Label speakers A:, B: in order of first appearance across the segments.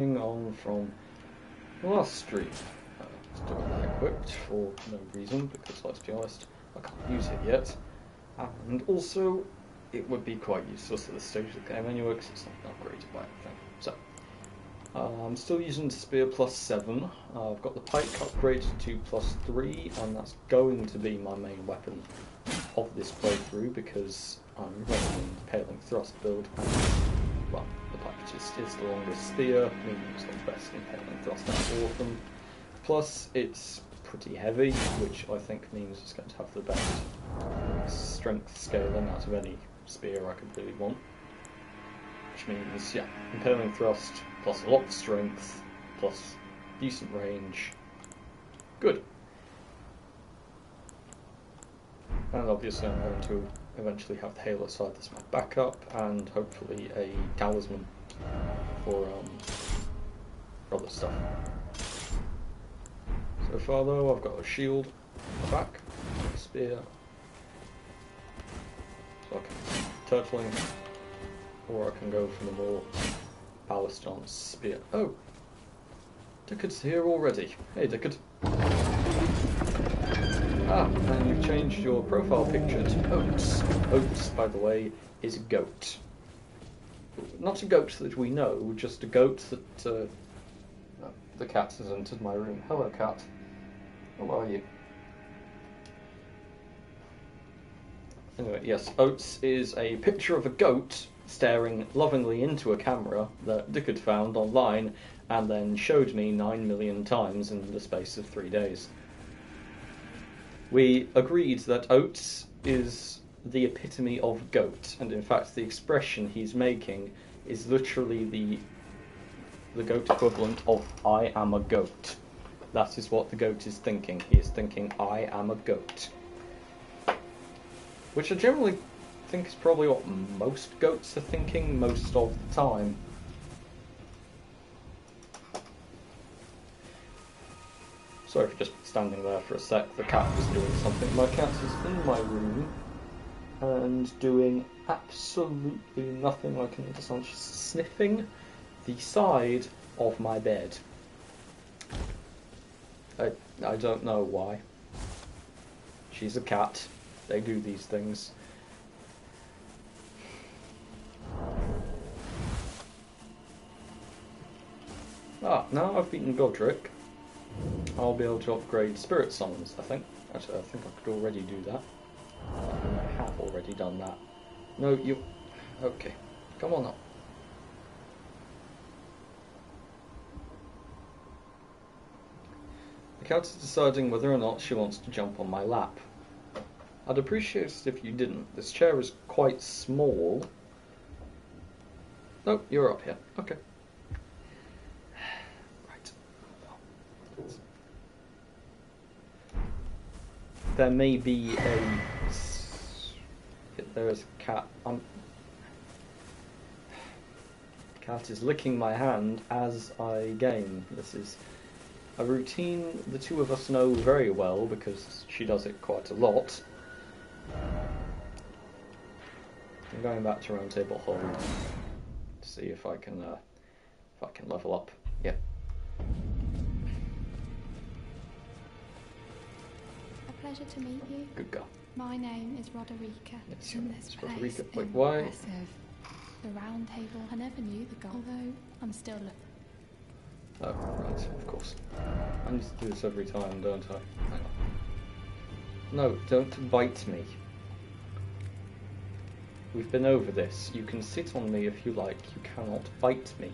A: On from the last stream. Still not equipped for no reason, because let's be honest, I can't use it yet. And also, it would be quite useless at this stage of the game anyway, because it's not upgraded by anything. So, I'm still using Spear plus 7. I've got the pike upgraded to plus 3, and that's going to be my main weapon of this playthrough, because I'm running the Paling Thrust build, and, well, the pike just is the longest spear, meaning it's got the best impaling thrust out of all of them. Plus, it's pretty heavy, which I think means it's going to have the best strength scaling out of any spear I could really want. Which means, yeah, impaling thrust, plus a lot of strength, plus decent range. Good. And obviously I'm going to eventually have the Halo side as my backup, and hopefully a talisman for other stuff. So far though, I've got a shield on the back, a spear, so I can turtling, or I can go for the more ballast on spear. Oh! Dickard's here already. Hey Dickard. Ah, and you've changed your profile picture to Oats. Oats, by the way, is a goat. Not a goat that we know, just a goat that the cat has entered my room. Hello, cat. How are you? Anyway, yes, Oats is a picture of a goat staring lovingly into a camera that Dickard found online and then showed me 9 million times in the space of 3 days. We agreed that Oats is the epitome of goat, and in fact the expression he's making is literally the goat equivalent of I am a goat. That is what the goat is thinking. He is thinking, I am a goat. Which I generally think is probably what most goats are thinking most of the time. Sorry for just standing there for a sec. The cat was doing something. My cat is in my room and doing absolutely nothing. I can understand. She's sniffing the side of my bed. I don't know why. She's a cat. They do these things. Ah, now I've beaten Godric, I'll be able to upgrade Spirit Summons, I think. Actually, I think I could already do that. I have already done that. No, you... Okay. Come on up. The cat is deciding whether or not she wants to jump on my lap. I'd appreciate it if you didn't. This chair is quite small. Oh, you're up here. Okay. There may be a... There is a cat. Cat is licking my hand as I game. This is a routine the two of us know very well because she does it quite a lot. I'm going back to Round Table Hold to see if I can level up. Yeah.
B: Pleasure to meet you.
A: Good girl.
B: My name is Roderica.
A: Yes,
B: In this place,
A: Roderica. Wait, why?
B: impressive. The round table. I never knew the goal, although I'm still looking.
A: Oh, right, of course. I need to do this every time, don't I? Hang on. No, don't bite me. We've been over this. You can sit on me if you like. You cannot bite me.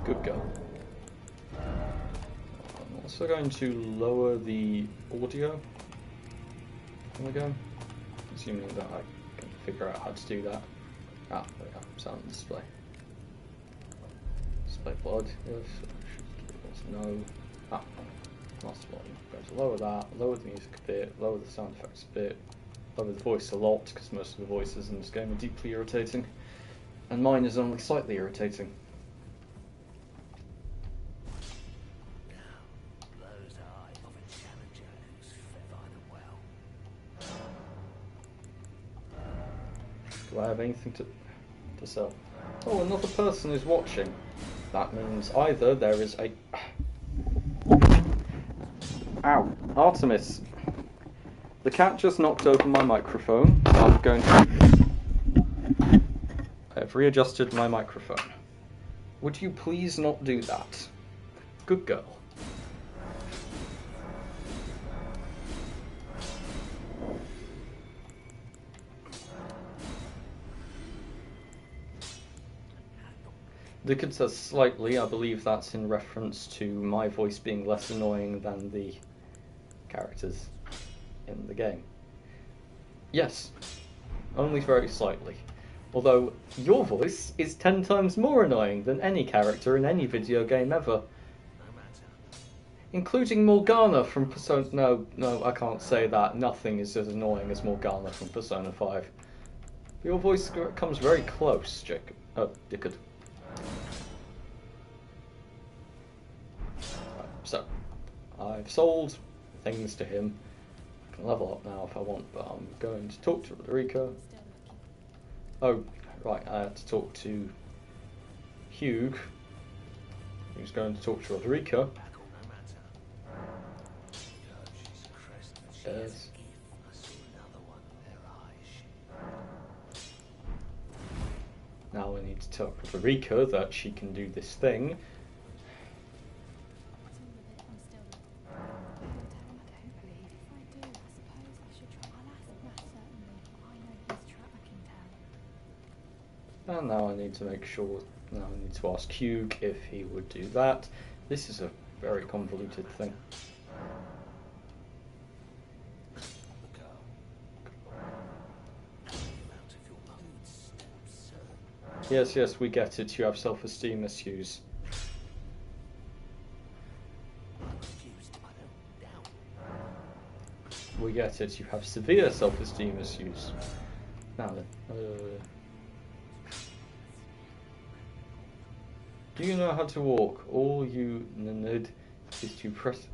A: Good girl. I'm also going to lower the audio on the go, assuming that I can figure out how to do that. Ah, there we go. Sound display. Display blood. Yes. No. Ah, master volume. I'm going to lower that, lower the music a bit, lower the sound effects a bit, lower the voice a lot, because most of the voices in this game are deeply irritating, and mine is only slightly irritating. Do I have anything to sell? Oh, another person is watching. That means either there is a... Ow! Artemis! The cat just knocked over my microphone, so I'm going to... I have readjusted my microphone. Would you please not do that? Good girl. Dickard says slightly. I believe that's in reference to my voice being less annoying than the characters in the game. Yes, only very slightly. Although your voice is 10 times more annoying than any character in any video game ever. Including Morgana from Persona... No, I can't say that. Nothing is as annoying as Morgana from Persona 5. Your voice comes very close, Dickard. So, I've sold things to him. I can level up now if I want, but I'm going to talk to Roderica. Oh, right, I had to talk to Hugh, who's going to talk to Roderica. Yes. Now I need to tell Roderica that she can do this thing. And now I need to make sure, now I need to ask Hugh if he would do that. This is a very convoluted thing. Yes, we get it. You have self-esteem issues. We get it. You have severe self-esteem issues. Now then, do you know how to walk? All you need is to press...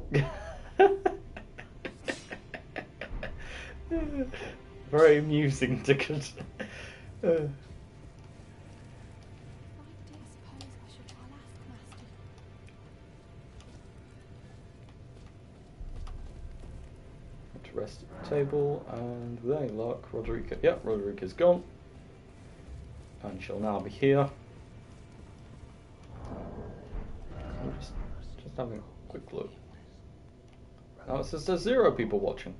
A: Very amusing, Dickard. To rest at the table, and with any luck, Roderica... Yep, Roderica's gone. And she'll now be here. I'm just having a quick look. Now it says there's 0 people watching.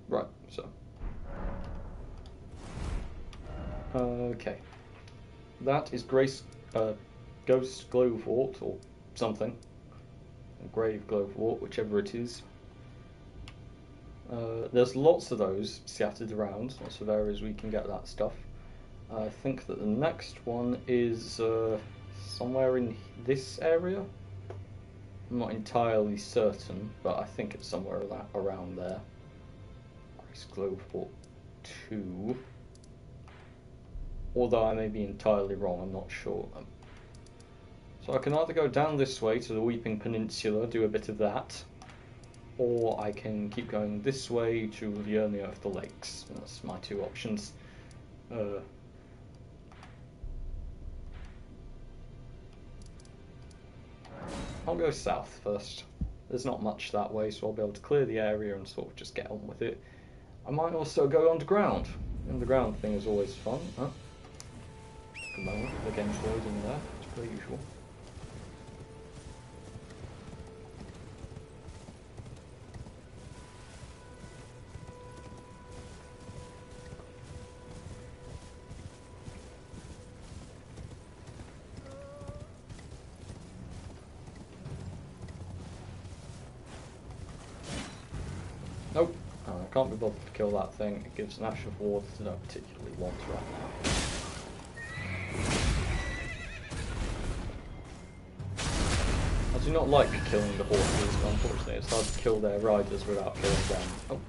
A: Right, so. Okay. That is Ghost Glowvort, or something. Grave Glowvort, whichever it is. There's lots of those scattered around, lots of areas we can get that stuff. I think that the next one is somewhere in this area. I'm not entirely certain, but I think it's somewhere around there. Grace Glowvort 2. Although I may be entirely wrong, I'm not sure. So I can either go down this way to the Weeping Peninsula, do a bit of that, or I can keep going this way to Liurnia of the Lakes. That's my 2 options. I'll go south first. There's not much that way, so I'll be able to clear the area and sort of just get on with it. I might also go underground. The underground thing is always fun, huh? At the moment, the game's loading there, it's per usual. Nope, I can't be bothered to kill that thing. It gives an ash of war that I don't particularly want right now. I do not like killing the horses, but unfortunately it's hard to kill their riders without killing them. Oh.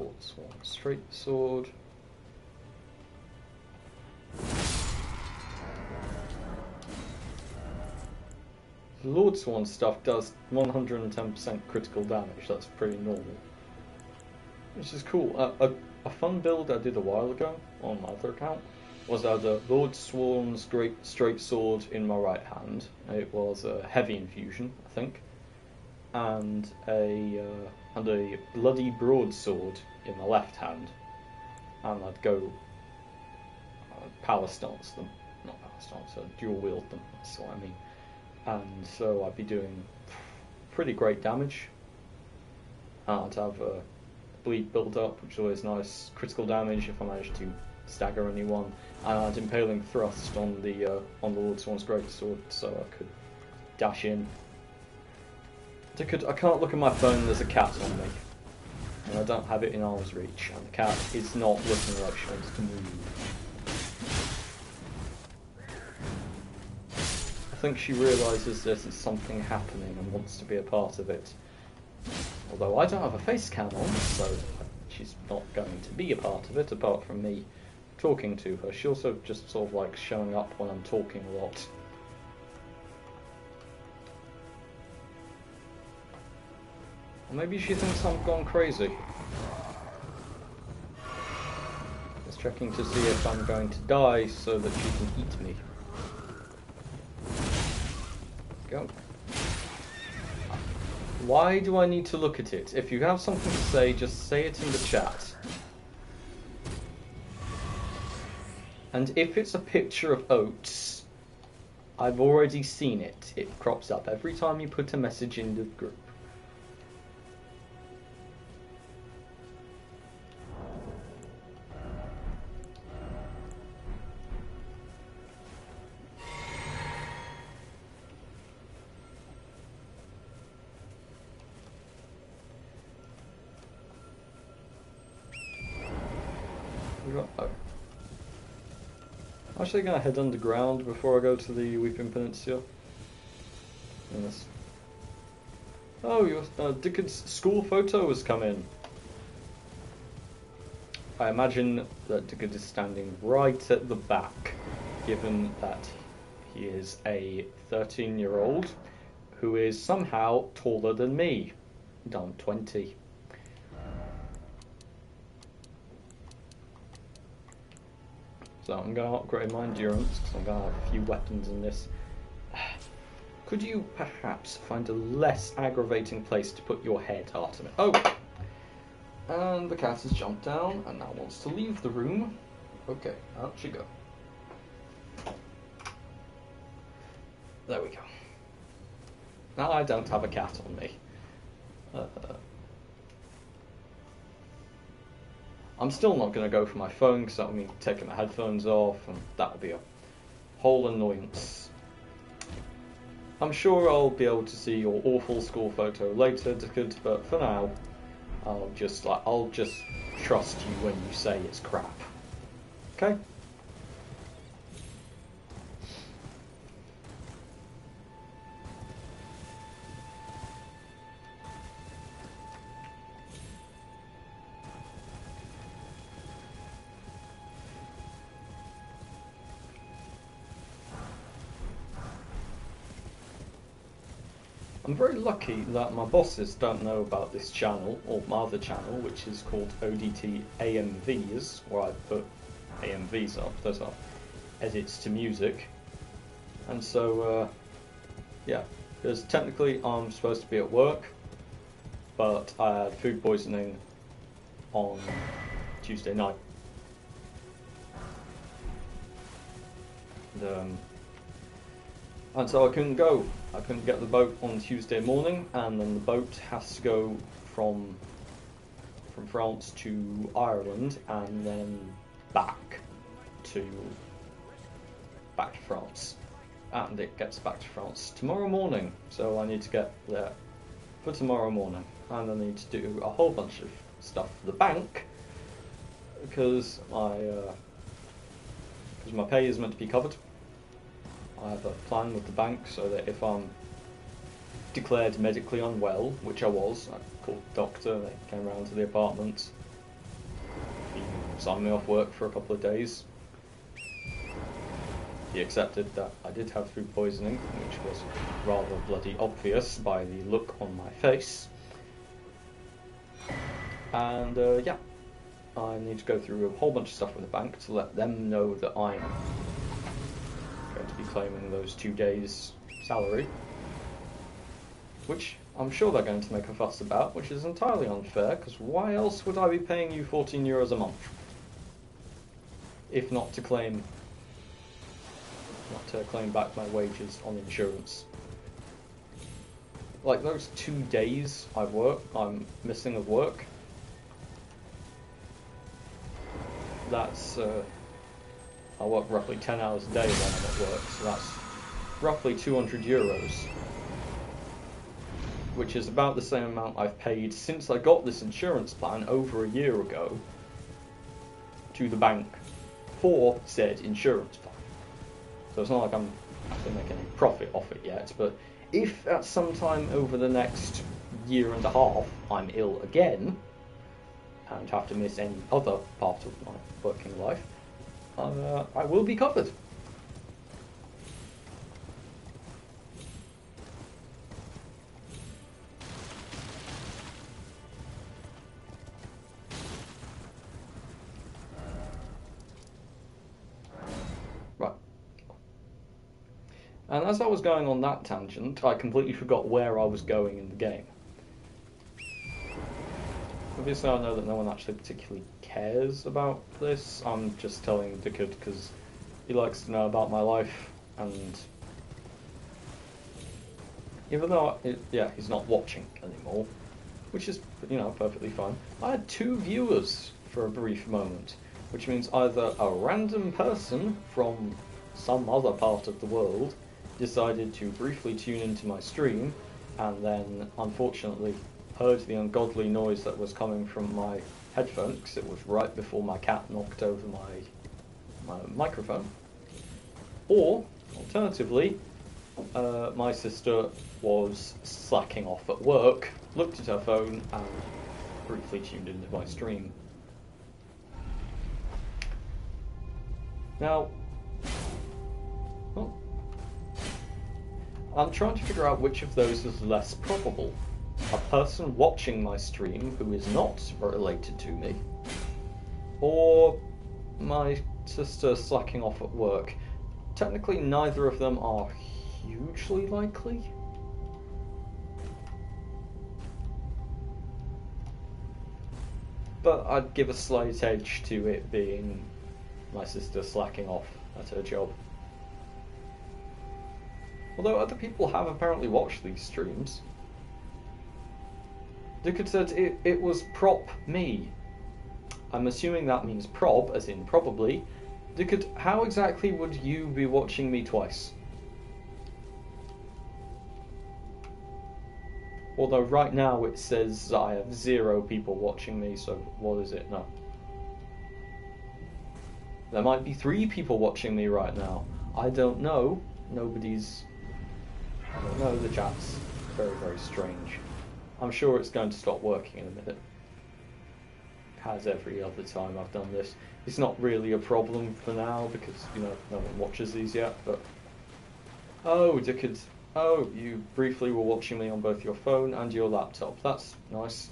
A: Lord Swan straight sword. The Lord Swan stuff does 110% critical damage. That's pretty normal, which is cool. A fun build I did a while ago on my other account was I had a Lord Swan's great straight sword in my right hand. It was a heavy infusion, I think, and a bloody broadsword in my left hand, and I'd go power stance them, not power stance, dual wield them. That's what I mean. And so I'd be doing pretty great damage. I'd have a bleed build up, which is always nice. Critical damage if I manage to stagger anyone, and I'd impaling thrust on the Lord Swan's greatsword, so I could dash in. I can't look at my phone. There's a cat on me, and I don't have it in arm's reach, and the cat is not looking like she wants to move. I think she realises there's something happening and wants to be a part of it. Although I don't have a face cam on, so she's not going to be a part of it, apart from me talking to her. She also just sort of like showing up when I'm talking a lot. Or maybe she thinks I'm gone crazy. Just checking to see if I'm going to die so that she can eat me. Go. Why do I need to look at it? If you have something to say, just say it in the chat. And if it's a picture of oats, I've already seen it. It crops up every time you put a message in the group. Oh. I'm actually going to head underground before I go to the Weeping Peninsula. Yes. Oh, your Dickard's school photo has come in. I imagine that Dickard is standing right at the back, given that he is a 13-year-old who is somehow taller than me. I'm 20. So I'm going to upgrade my endurance, because I'm going to have a few weapons in this. Could you perhaps find a less aggravating place to put your head, Artemis? Oh! And the cat has jumped down, and now wants to leave the room. Okay, out she go. There we go. Now I don't have a cat on me. I'm still not going to go for my phone because that will mean taking my headphones off, and that will be a whole annoyance. I'm sure I'll be able to see your awful school photo later, Dickard, but for now, I'll just trust you when you say it's crap. Okay? I'm very lucky that my bosses don't know about this channel, or my other channel, which is called ODT AMVs, where I put AMVs up, those are edits to music. And so, yeah, because technically I'm supposed to be at work, but I had food poisoning on Tuesday night. And so I couldn't go. I couldn't get the boat on Tuesday morning, and then the boat has to go from France to Ireland, and then back to France. And it gets back to France tomorrow morning, so I need to get there for tomorrow morning. And I need to do a whole bunch of stuff for the bank, because my pay is meant to be covered. I have a plan with the bank so that if I'm declared medically unwell, which I was, I called the doctor, they came round to the apartment, signed me off work for a couple of days. He accepted that I did have food poisoning, which was rather bloody obvious by the look on my face. And yeah, I need to go through a whole bunch of stuff with the bank to let them know that I'm going to be claiming those 2 days' salary, which I'm sure they're going to make a fuss about, which is entirely unfair, because why else would I be paying you €14 a month? If not to claim back my wages on insurance. Like those 2 days I'm missing of work, that's, I work roughly 10 hours a day when I'm at work, so that's roughly €200, which is about the same amount I've paid since I got this insurance plan over a year ago to the bank for said insurance plan. So it's not like I'm actually making any profit off it yet, but if at some time over the next year and a half I'm ill again and have to miss any other part of my working life, I will be covered. Right. And as I was going on that tangent, I completely forgot where I was going in the game. Obviously, I know that no one actually particularly cares about this. I'm just telling Dickard because he likes to know about my life, and even though, he's not watching anymore, which is, perfectly fine. I had 2 viewers for a brief moment, which means either a random person from some other part of the world decided to briefly tune into my stream, and then, unfortunately, heard the ungodly noise that was coming from my headphone, because it was right before my cat knocked over my microphone. Or, alternatively, my sister was slacking off at work, looked at her phone, and briefly tuned into my stream. Now, I'm trying to figure out which of those is less probable. A person watching my stream who is not related to me, or my sister slacking off at work. Technically, neither of them are hugely likely. But I'd give a slight edge to it being my sister slacking off at her job. Although other people have apparently watched these streams. Dickard said it was prop me. I'm assuming that means prob, as in probably. Dickard, how exactly would you be watching me twice? Although right now it says I have 0 people watching me, so what is it? No. There might be 3 people watching me right now. I don't know. I don't know, the chat's very, very strange. I'm sure it's going to stop working in a minute. It has every other time I've done this. It's not really a problem for now because, no one watches these yet, but... Oh, Dickard. Oh, you briefly were watching me on both your phone and your laptop. That's nice.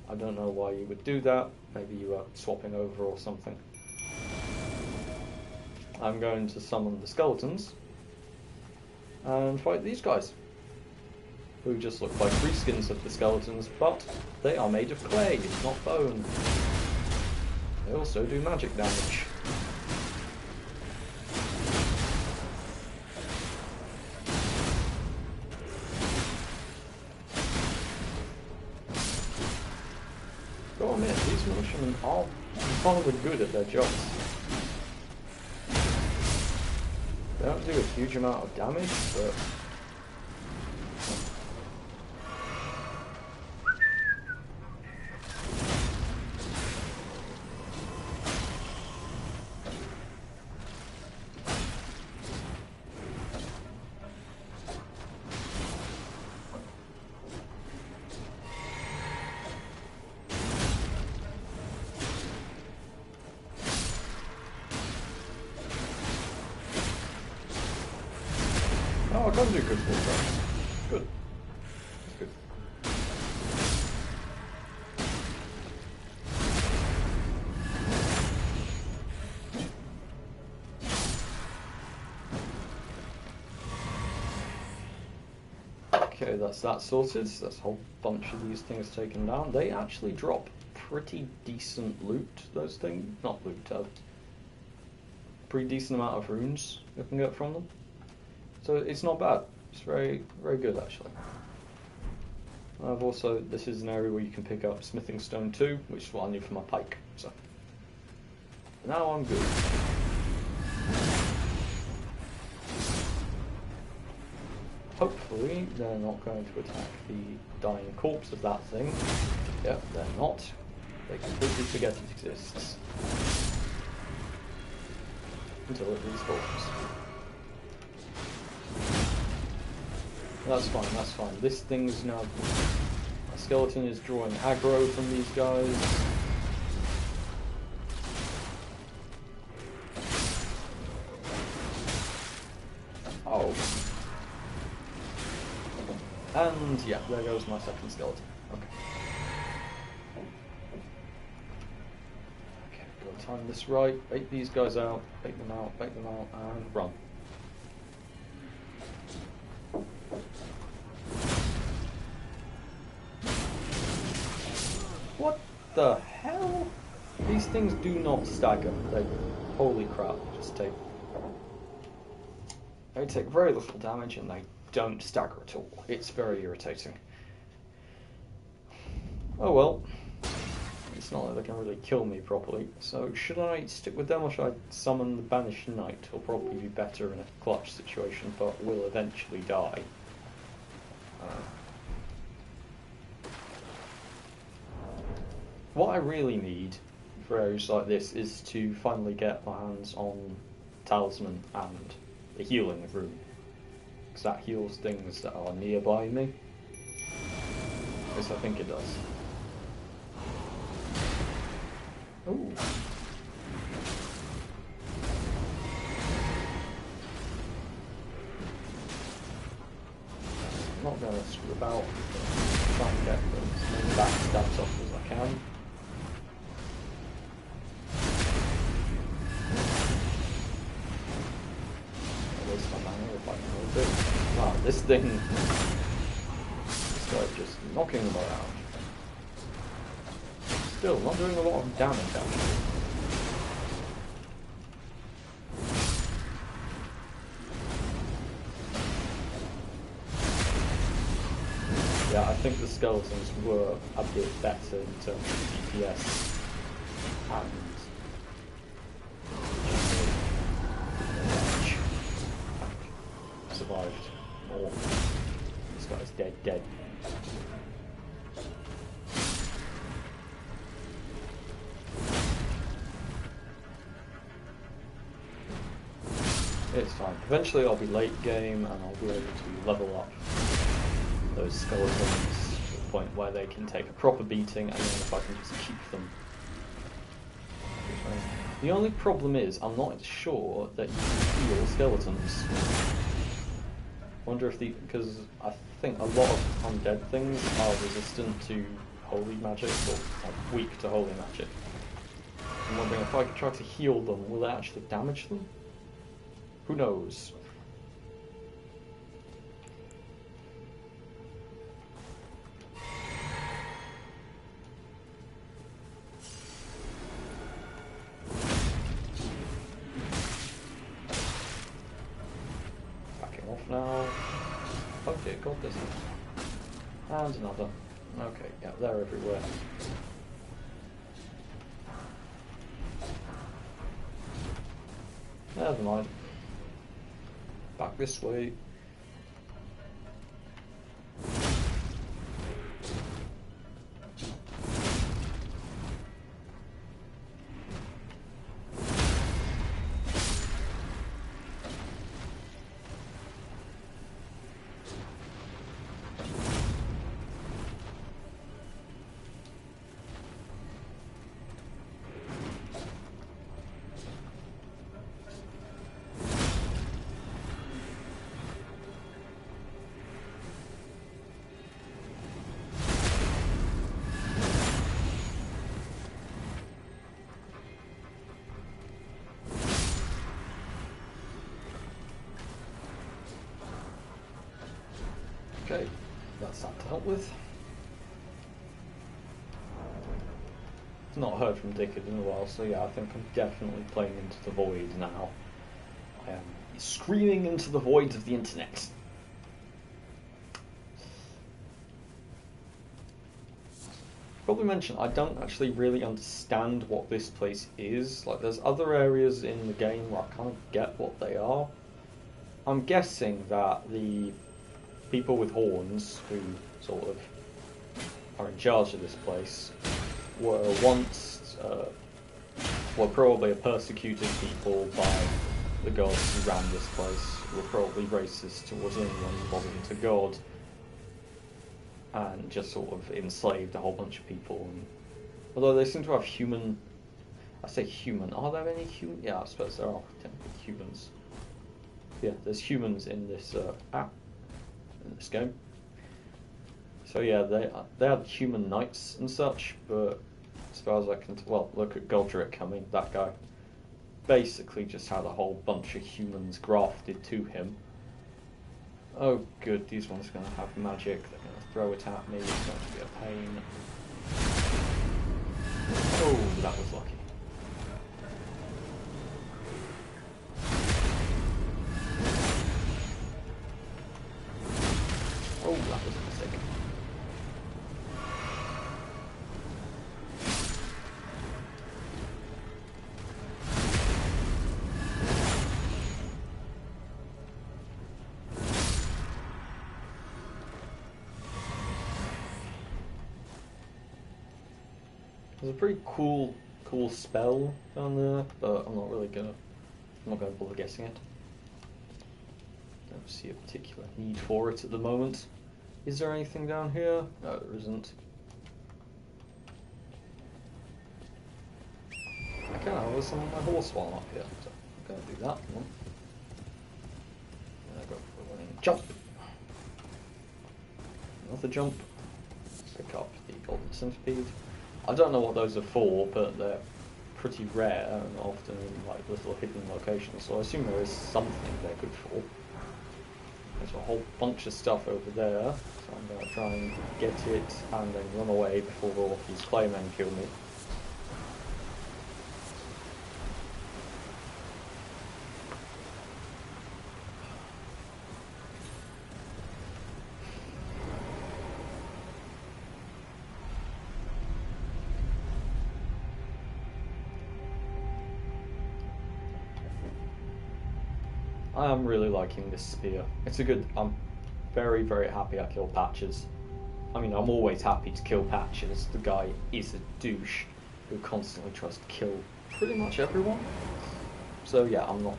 A: I don't know why you would do that. Maybe you were swapping over or something. I'm going to summon the skeletons and fight these guys, who just look like reskins of the skeletons, but they are made of clay, not bone. They also do magic damage. Go on in, these militiamen are rather good at their jobs. They don't do a huge amount of damage, but... can do critical attacks. Good. That's good. Okay, that's that sorted. That's a whole bunch of these things taken down. They actually drop pretty decent loot, those things. Not loot, pretty decent amount of runes you can get from them. So it's not bad. It's very, very good actually. I've also, this is an area where you can pick up smithing stone too, which is what I need for my pike. So now I'm good. Hopefully they're not going to attack the dying corpse of that thing. Yep, they're not. They completely forget it exists. Until it respawns. That's fine, that's fine. This thing's now... A skeleton is drawing aggro from these guys. Oh. And yeah, there goes my second skeleton. Okay. Okay, gotta time this right. Bait these guys out, bait them out, and run. What the hell? These things do not stagger. They, holy crap, they take very little damage and they don't stagger at all. It's very irritating. Oh well. It's not like they can really kill me properly. So should I stick with them or should I summon the Banished Knight? He'll probably be better in a clutch situation, but will eventually die. What I really need for areas like this is to finally get my hands on Talisman and the healing room. Because that heals things that are nearby me. Yes, I think it does. Ooh. I'm not going to screw about, try and get as many backstabs off as I can. Wow, this thing, this guy's just knocking them around. Still, not doing a lot of damage actually. Yeah, I think the skeletons were a bit better in terms of DPS and survived more. This guy's dead. It's fine. Eventually I'll be late game and I'll be able to level up those skeletons to the point where they can take a proper beating, and then if I can just keep them. The only problem is I'm not sure that you can heal skeletons. I wonder if because I think a lot of undead things are resistant to holy magic, or like weak to holy magic. I'm wondering if I could try to heal them, will it actually damage them? Who knows? Backing off now. Oh dear god, this one. And another. Okay, yeah, they're everywhere. Never mind. Back this way. Okay, that's that dealt with. Not heard from Dickard in a while, so yeah, I think I'm definitely playing Into the Void now. I am screaming into the void of the internet. Probably mention I don't actually really understand what this place is. Like, there's other areas in the game where I can't get what they are. I'm guessing that the people with horns, who sort of are in charge of this place, were once were probably a persecuted people by the gods who ran this place. Were probably racist towards anyone who wasn't a god, and just sort of enslaved a whole bunch of people. And although they seem to have human, I say human. Are there any human? Yeah, I suppose there are technically humans. Yeah, there's humans in this in this game. So yeah, they had human knights and such, but as far as I can well, look at Godric. I mean, that guy basically just had a whole bunch of humans grafted to him. Oh good, these ones are going to have magic. They're going to throw it at me. It's going to be a pain. Oh, that was lucky. Oh, that was a mistake. There's a pretty cool spell down there, but I'm not gonna bother guessing it. Don't see a particular need for it at the moment. Is there anything down here? No, there isn't. I can have some on my horse while I'm up here, so I'm gonna do that one. And I go for a running jump. Another jump. Pick up the golden centipede. I don't know what those are for, but they're pretty rare and often in like little hidden locations, so I assume there is something they're good for. There's a whole bunch of stuff over there, so I'm going to try and get it and then run away before all of these claymen kill me. I am really liking this spear. It's a good... I'm very, very happy I killed Patches. I mean, I'm always happy to kill Patches. The guy is a douche who constantly tries to kill pretty much everyone. So yeah, I'm not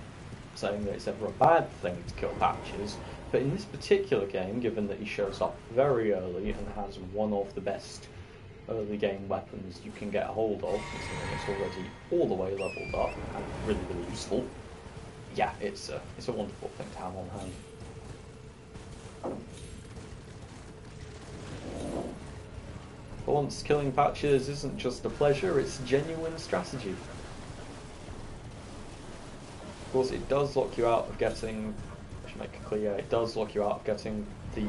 A: saying that it's ever a bad thing to kill Patches, but in this particular game, given that he shows up very early and has one of the best early game weapons you can get a hold of, considering it's already all the way leveled up and really, really useful, yeah, it's a wonderful thing to have on hand. For once, killing Patches isn't just a pleasure, it's genuine strategy. Of course, it does lock you out of getting, I should make it clear, it does lock you out of getting the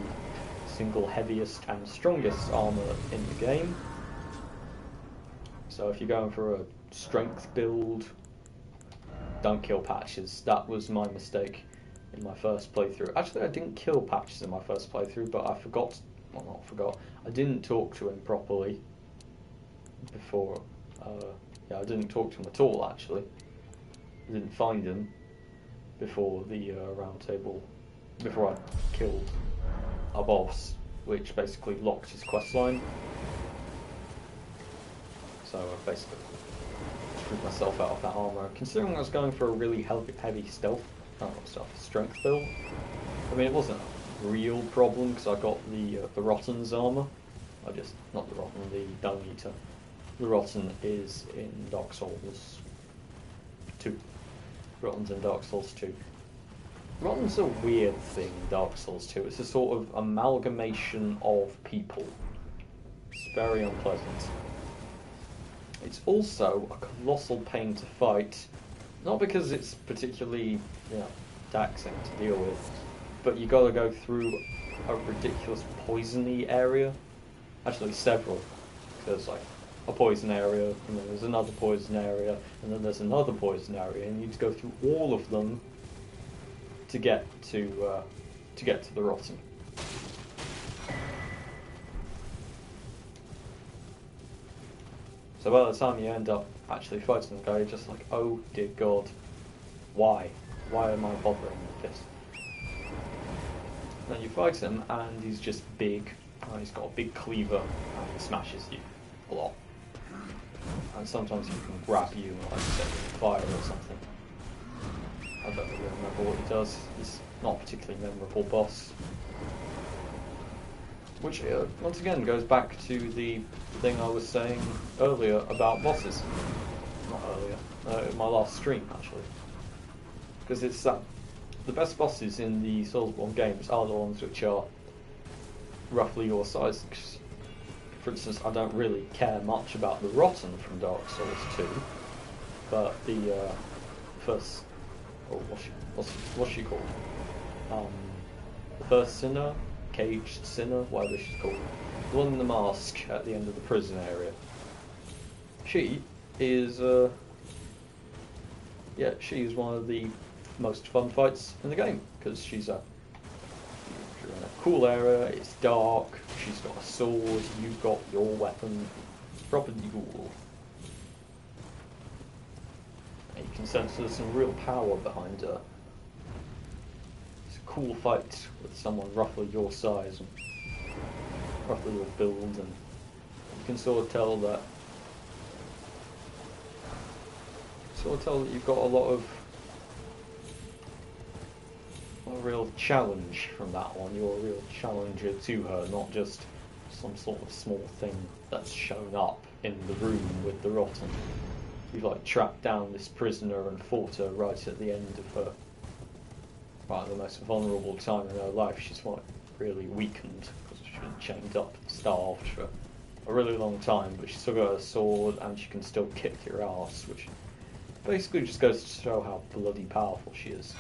A: single heaviest and strongest armour in the game. So if you're going for a strength build, don't kill Patches. That was my mistake in my first playthrough. Actually, I didn't kill Patches in my first playthrough, but I forgot, well, not forgot, I didn't talk to him properly before, yeah, I didn't talk to him at all, actually. I didn't find him before the round table, before I killed a boss, which basically locked his questline. So I basically screwed myself out of that armor. Considering I was going for a really heavy stealth, strength build. I mean, it wasn't a real problem because I got the Rotten's armor. Not the Rotten, the Dung Eater. The Rotten is in Dark Souls 2. Rotten's in Dark Souls 2. Rotten's a weird thing in Dark Souls 2. It's a sort of amalgamation of people. It's very unpleasant. It's also a colossal pain to fight, not because it's particularly, taxing to deal with, but you got to go through a ridiculous poisony area. Actually, several. There's like a poison area, and then there's another poison area, and then there's another poison area, and you need to go through all of them to get to the rotten. So by the time you end up actually fighting the guy, you're just like, oh dear God, why? Why am I bothering with this? Then you fight him, and he's just big. He's got a big cleaver, and he smashes you a lot. And sometimes he can grab you and like set you on fire or something. I don't really remember what he does. He's not a particularly memorable boss. Which, once again, goes back to the thing I was saying earlier about bosses. Not earlier, in my last stream, actually. Because it's that the best bosses in the Soulsborne games are the ones which are roughly your size. For instance, I don't really care much about the Rotten from Dark Souls 2, but the first... Oh, what's she called? The first Sinner? Caged Sinner? Whatever she's called. The one in the mask at the end of the prison area. She is... she's one of the most fun fights in the game, because she's you're in a cool area, it's dark, she's got a sword, you've got your weapon, properly cool. And you can sense there's some real power behind her. It's a cool fight with someone roughly your size and roughly your build, and you can sort of tell that you've got a lot of real challenge from that one. You're a real challenger to her, not just some sort of small thing that's shown up in the room with the Rotten. You've like tracked down this prisoner and fought her right at the end of her, right at the most vulnerable time in her life. She's like really weakened because she's been chained up and starved for a really long time, but she's still got a sword and she can still kick your ass, which basically just goes to show how bloody powerful she is.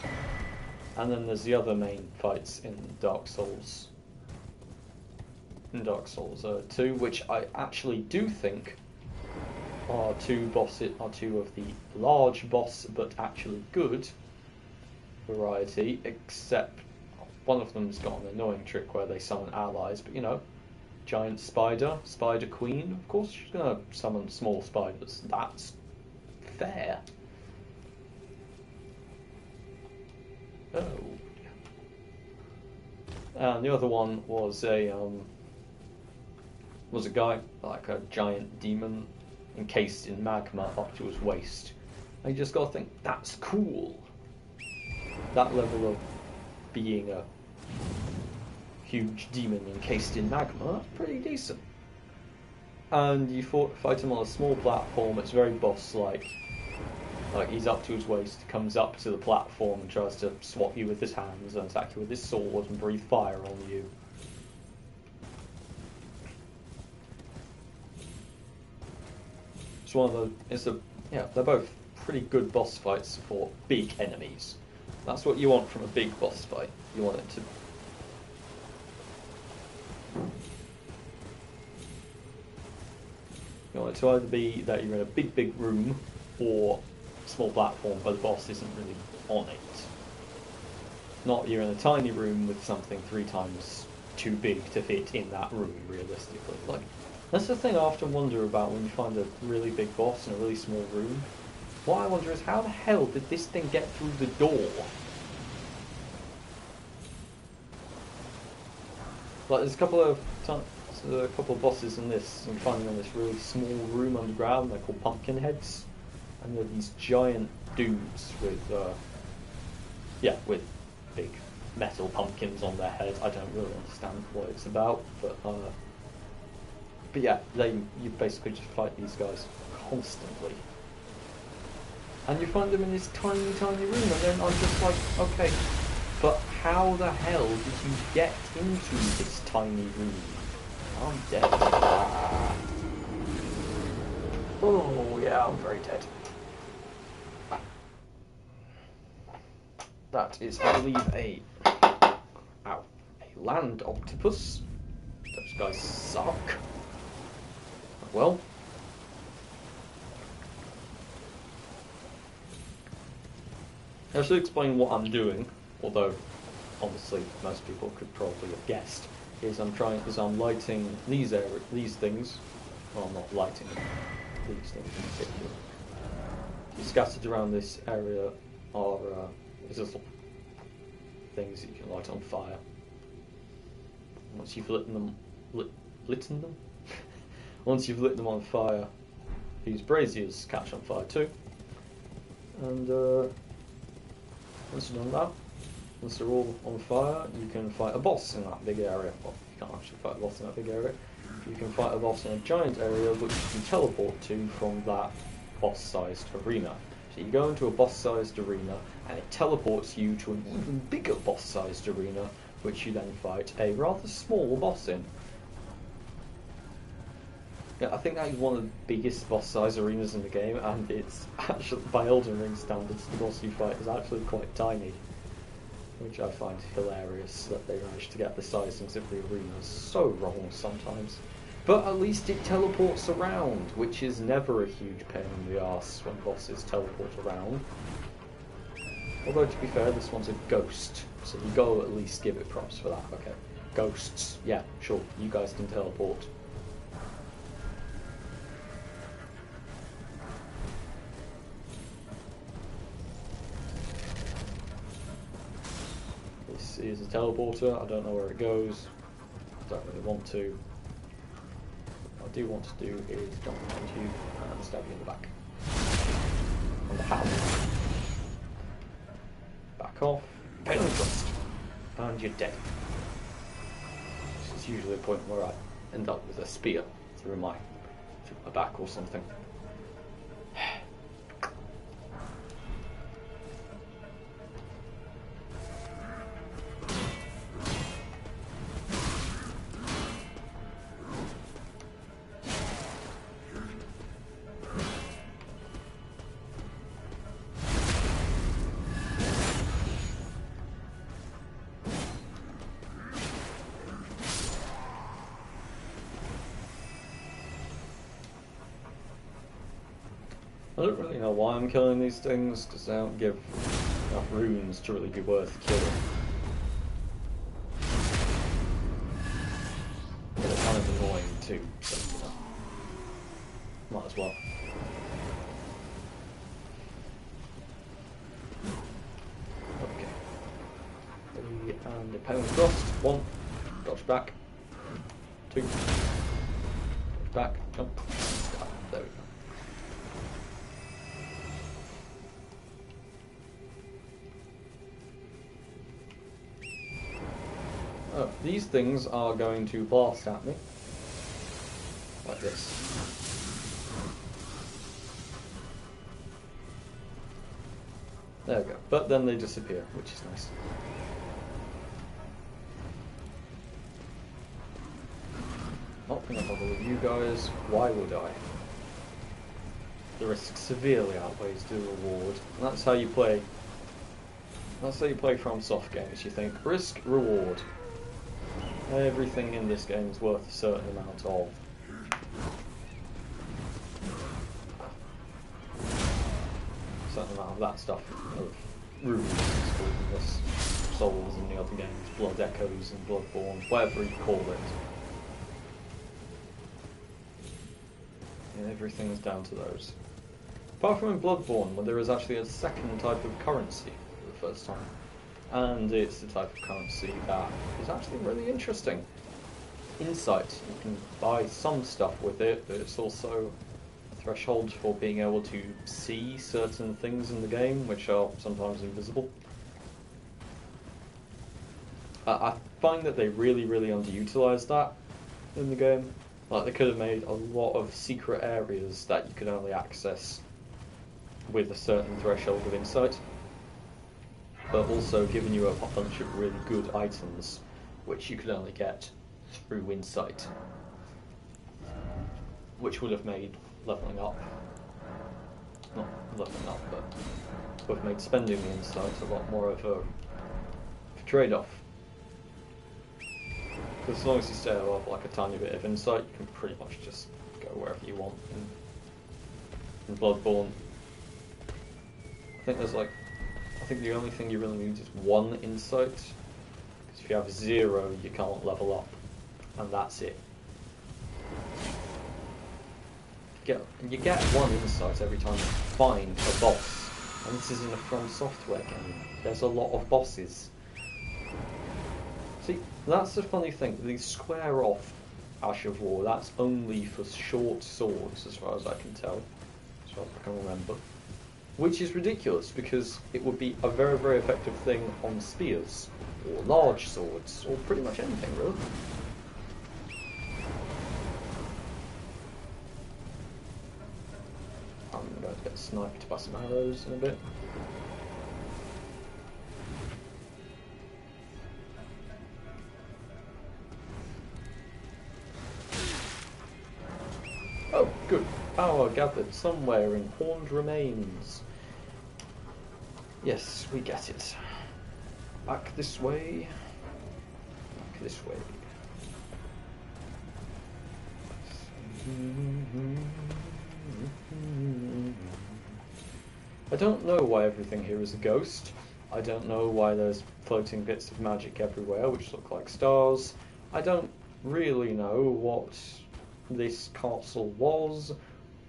A: And then there's the other main fights in Dark Souls. In Dark Souls 2, which I actually do think are two of the large boss but actually good variety, except one of them's got an annoying trick where they summon allies, but you know, giant spider queen, of course she's gonna summon small spiders. That's fair. Oh. And the other one was a guy, like a giant demon encased in magma up to his waist. And you just gotta think, that's cool. That level of being a huge demon encased in magma, pretty decent. And you fight him on a small platform, it's very boss-like. Like, he's up to his waist, comes up to the platform and tries to swat you with his hands and attack you with his sword and breathe fire on you. It's one of the... they're both pretty good boss fights for big enemies. That's what you want from a big boss fight. You want it to... You want it to either be that you're in a big room, or small platform but the boss isn't really on it. Not you're in a tiny room with something 3 times too big to fit in that room, realistically. Like, that's the thing I often wonder about when you find a really big boss in a really small room. What I wonder is, how the hell did this thing get through the door? Like, there's a couple of bosses in this, and you find them in this really small room underground. They're called pumpkin heads. And they're these giant dudes with big metal pumpkins on their heads. I don't really understand what it's about, but yeah, you basically just fight these guys constantly. And you find them in this tiny room, and then I'm just like, okay, but how the hell did you get into this tiny room? I'm dead. Oh yeah, I'm very dead. That is, I believe, a land octopus. Those guys suck. Well. I should explain what I'm doing, although obviously most people could probably have guessed. I'm lighting these things. Well, I'm not lighting them. These things in particular. Scattered around this area are these little things that you can light on fire. Once you've lit them, once you've lit them on fire, these braziers catch on fire too. And once you've done that, once they're all on fire, you can fight a boss in that big area. Well, you can't actually fight a boss in that big area. You can fight a boss in a giant area which you can teleport to from that boss-sized arena. So you go into a boss-sized arena and it teleports you to an even bigger boss-sized arena which you then fight a rather small boss in. Yeah, I think that is one of the biggest boss-sized arenas in the game, and it's actually, by Elden Ring standards, the boss you fight is actually quite tiny, which I find hilarious that they managed to get the sizings of the arenas so wrong sometimes. But at least it teleports around, which is never a huge pain in the arse when bosses teleport around. Although, to be fair, this one's a ghost, so you gotta at least give it props for that. Okay, ghosts, yeah, sure, you guys can teleport. This is a teleporter, I don't know where it goes, I don't really want to. What I do want to do is jump onto you and stab you in the back. On the house. Back off, pain and thrust, and you're dead. This is usually a point where I end up with a spear through my back or something. I don't really know why I'm killing these things, because they don't give enough runes to really be worth killing. But they're kind of annoying too, so you know, might as well. Okay. 3 and a pound thrust. 1. Dodge back. 2. Dodge back. Jump. There we go. Oh, these things are going to blast at me. Like this. There we go. But then they disappear, which is nice. Not gonna bother with you guys. Why would I? The risk severely outweighs the reward. And that's how you play. That's how you play from soft games. You think risk, reward. Everything in this game is worth a certain amount of. A certain amount of that stuff, of runes, souls in the other games, blood echoes and bloodborne, whatever you call it. And everything is down to those. Apart from in Bloodborne, where there is actually a second type of currency for the first time. And it's the type of currency that is actually really interesting. Insight. You can buy some stuff with it, but it's also a threshold for being able to see certain things in the game, which are sometimes invisible. I find that they really, really underutilise that in the game. Like, they could have made a lot of secret areas that you could only access with a certain threshold of insight, but also given you a bunch of really good items which you could only get through insight, which would have made leveling up, not leveling up, but would have made spending the insight a lot more of a trade-off. Because as long as you stay alive like a tiny bit of insight, you can pretty much just go wherever you want in Bloodborne. I think the only thing you really need is 1 insight. Because if you have 0, you can't level up. And that's it. You get 1 insight every time you find a boss. And this isn't a From Software game. There's a lot of bosses. See, that's the funny thing. The square off Ash of War, that's only for short swords, as far as I can tell. As far as I can remember. Which is ridiculous, because it would be a very, very effective thing on spears, or large swords, or pretty much anything, really. I'm going to get sniped by some arrows in a bit. Oh, good. Power gathered somewhere in horned remains. Yes, we get it. Back this way. Back this way. I don't know why everything here is a ghost. I don't know why there's floating bits of magic everywhere which look like stars. I don't really know what this castle was.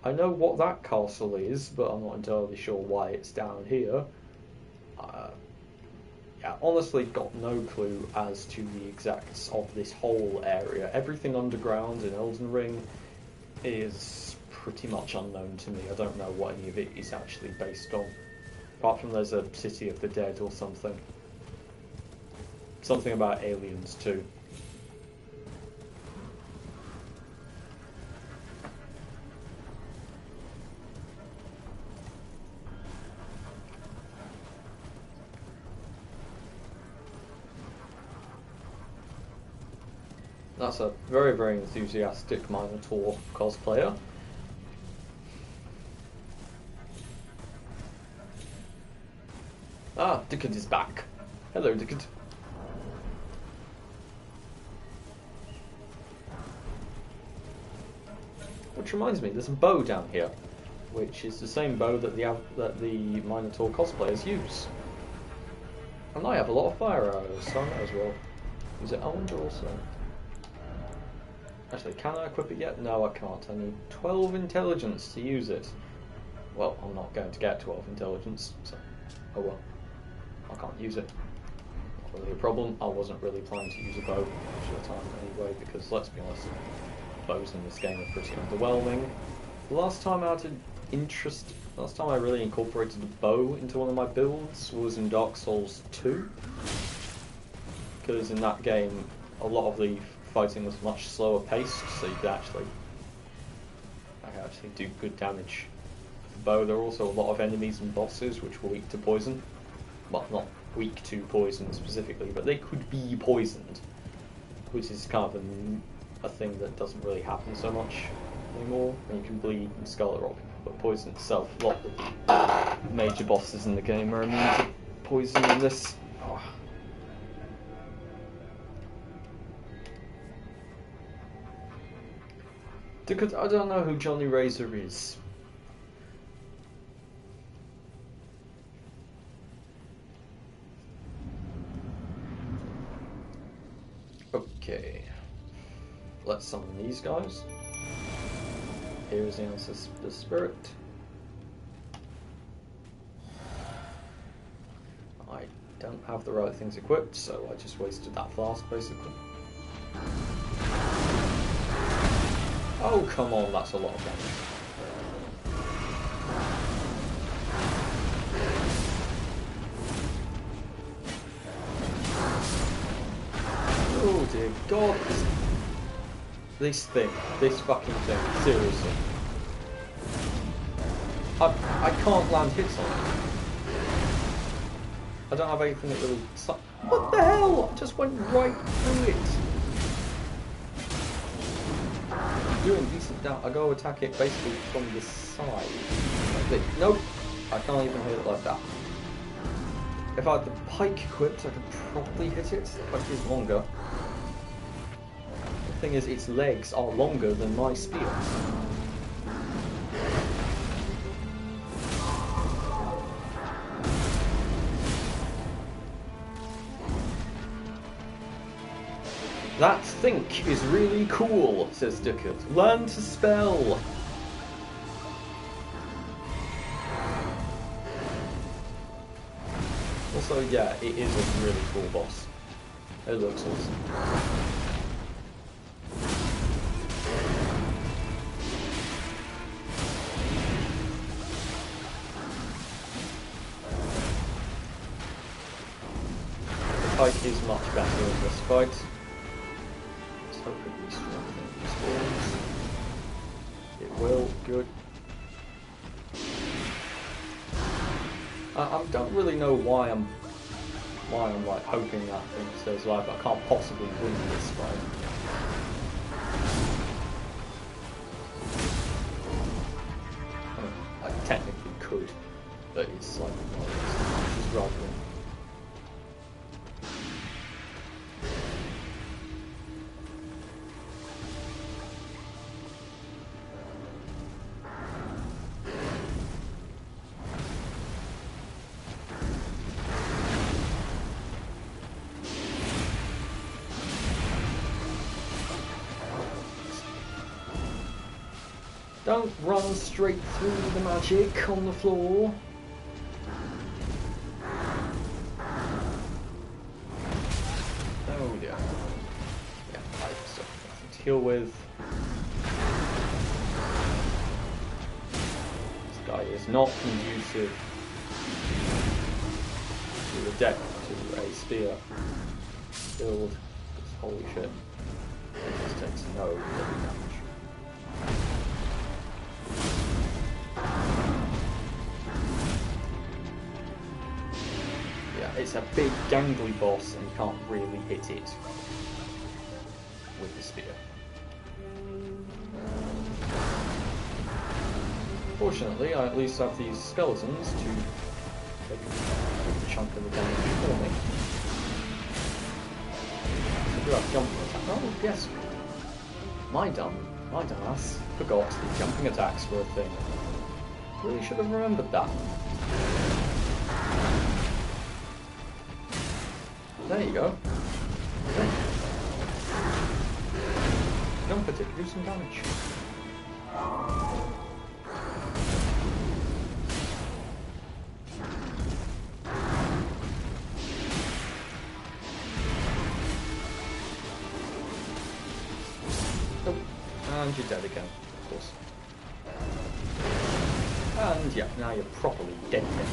A: I know what that castle is, but I'm not entirely sure why it's down here. Yeah, honestly got no clue as to the exacts of this whole area. Everything underground in Elden Ring is pretty much unknown to me. I don't know what any of it is actually based on. Apart from there's a City of the Dead or something. Something about aliens too. That's a very, very enthusiastic Minotaur cosplayer. Ah, Dickard is back. Hello, Dickard. Which reminds me, there's a bow down here, which is the same bow that the Minotaur cosplayers use. And I have a lot of fire arrows, so I might as well use it. I wonder also. Actually, can I equip it yet? No, I can't. I need 12 intelligence to use it. Well, I'm not going to get 12 intelligence, so oh well. I can't use it. Not really a problem. I wasn't really planning to use a bow much of the time anyway, because let's be honest, bows in this game are pretty underwhelming. The last time I really incorporated a bow into one of my builds was in Dark Souls 2. Because in that game, a lot of the fighting was much slower paced, so you could actually do good damage with the bow. There are also a lot of enemies and bosses which were weak to poison. Well, not weak to poison specifically, but they could be poisoned, which is kind of a thing that doesn't really happen so much anymore. And you can bleed in Scarlet Rock, but poison itself, a lot of the major bosses in the game are immune to poison in this. Oh. Because I don't know who Johnny Razor is. Okay. Let's summon these guys. Here's the answer to the spirit. I don't have the right things equipped, so I just wasted that flask basically. Oh, come on, that's a lot of damage. Oh dear God. This fucking thing, seriously. I can't land hits on it. I don't have anything that really... What the hell? I just went right through it. Doing decent damage. I go attack it basically from the side. Like this. Nope, I can't even hit it like that. If I had the pike equipped, I could probably hit it. The pike is longer. thing is, its legs are longer than my spear. That think is really cool, says Duckett. Learn to spell. Also, yeah, it is a really cool boss. It looks awesome. The pike is much better in this fight. Let's hope it respawns. It will. Good. I don't really know why I'm like hoping that thing stays alive, but I can't possibly win this fight. I technically could, but it's like just rather than. Don't run straight through the magic on the floor. Oh dear. Yeah, I have nothing to heal with. This guy is not conducive to a deck, to a spear build. Holy shit. It just takes no damage. It's a big gangly boss and you can't really hit it with the spear. Fortunately, I at least have these skeletons to take a chunk of the damage for me. So I do have jumping attack. Oh, yes. My dumbass forgot that jumping attacks were a thing. Really should have remembered that. There you go. Okay. Jump at it, do some damage. Oh, and you're dead again, of course. And yeah, now you're properly dead again.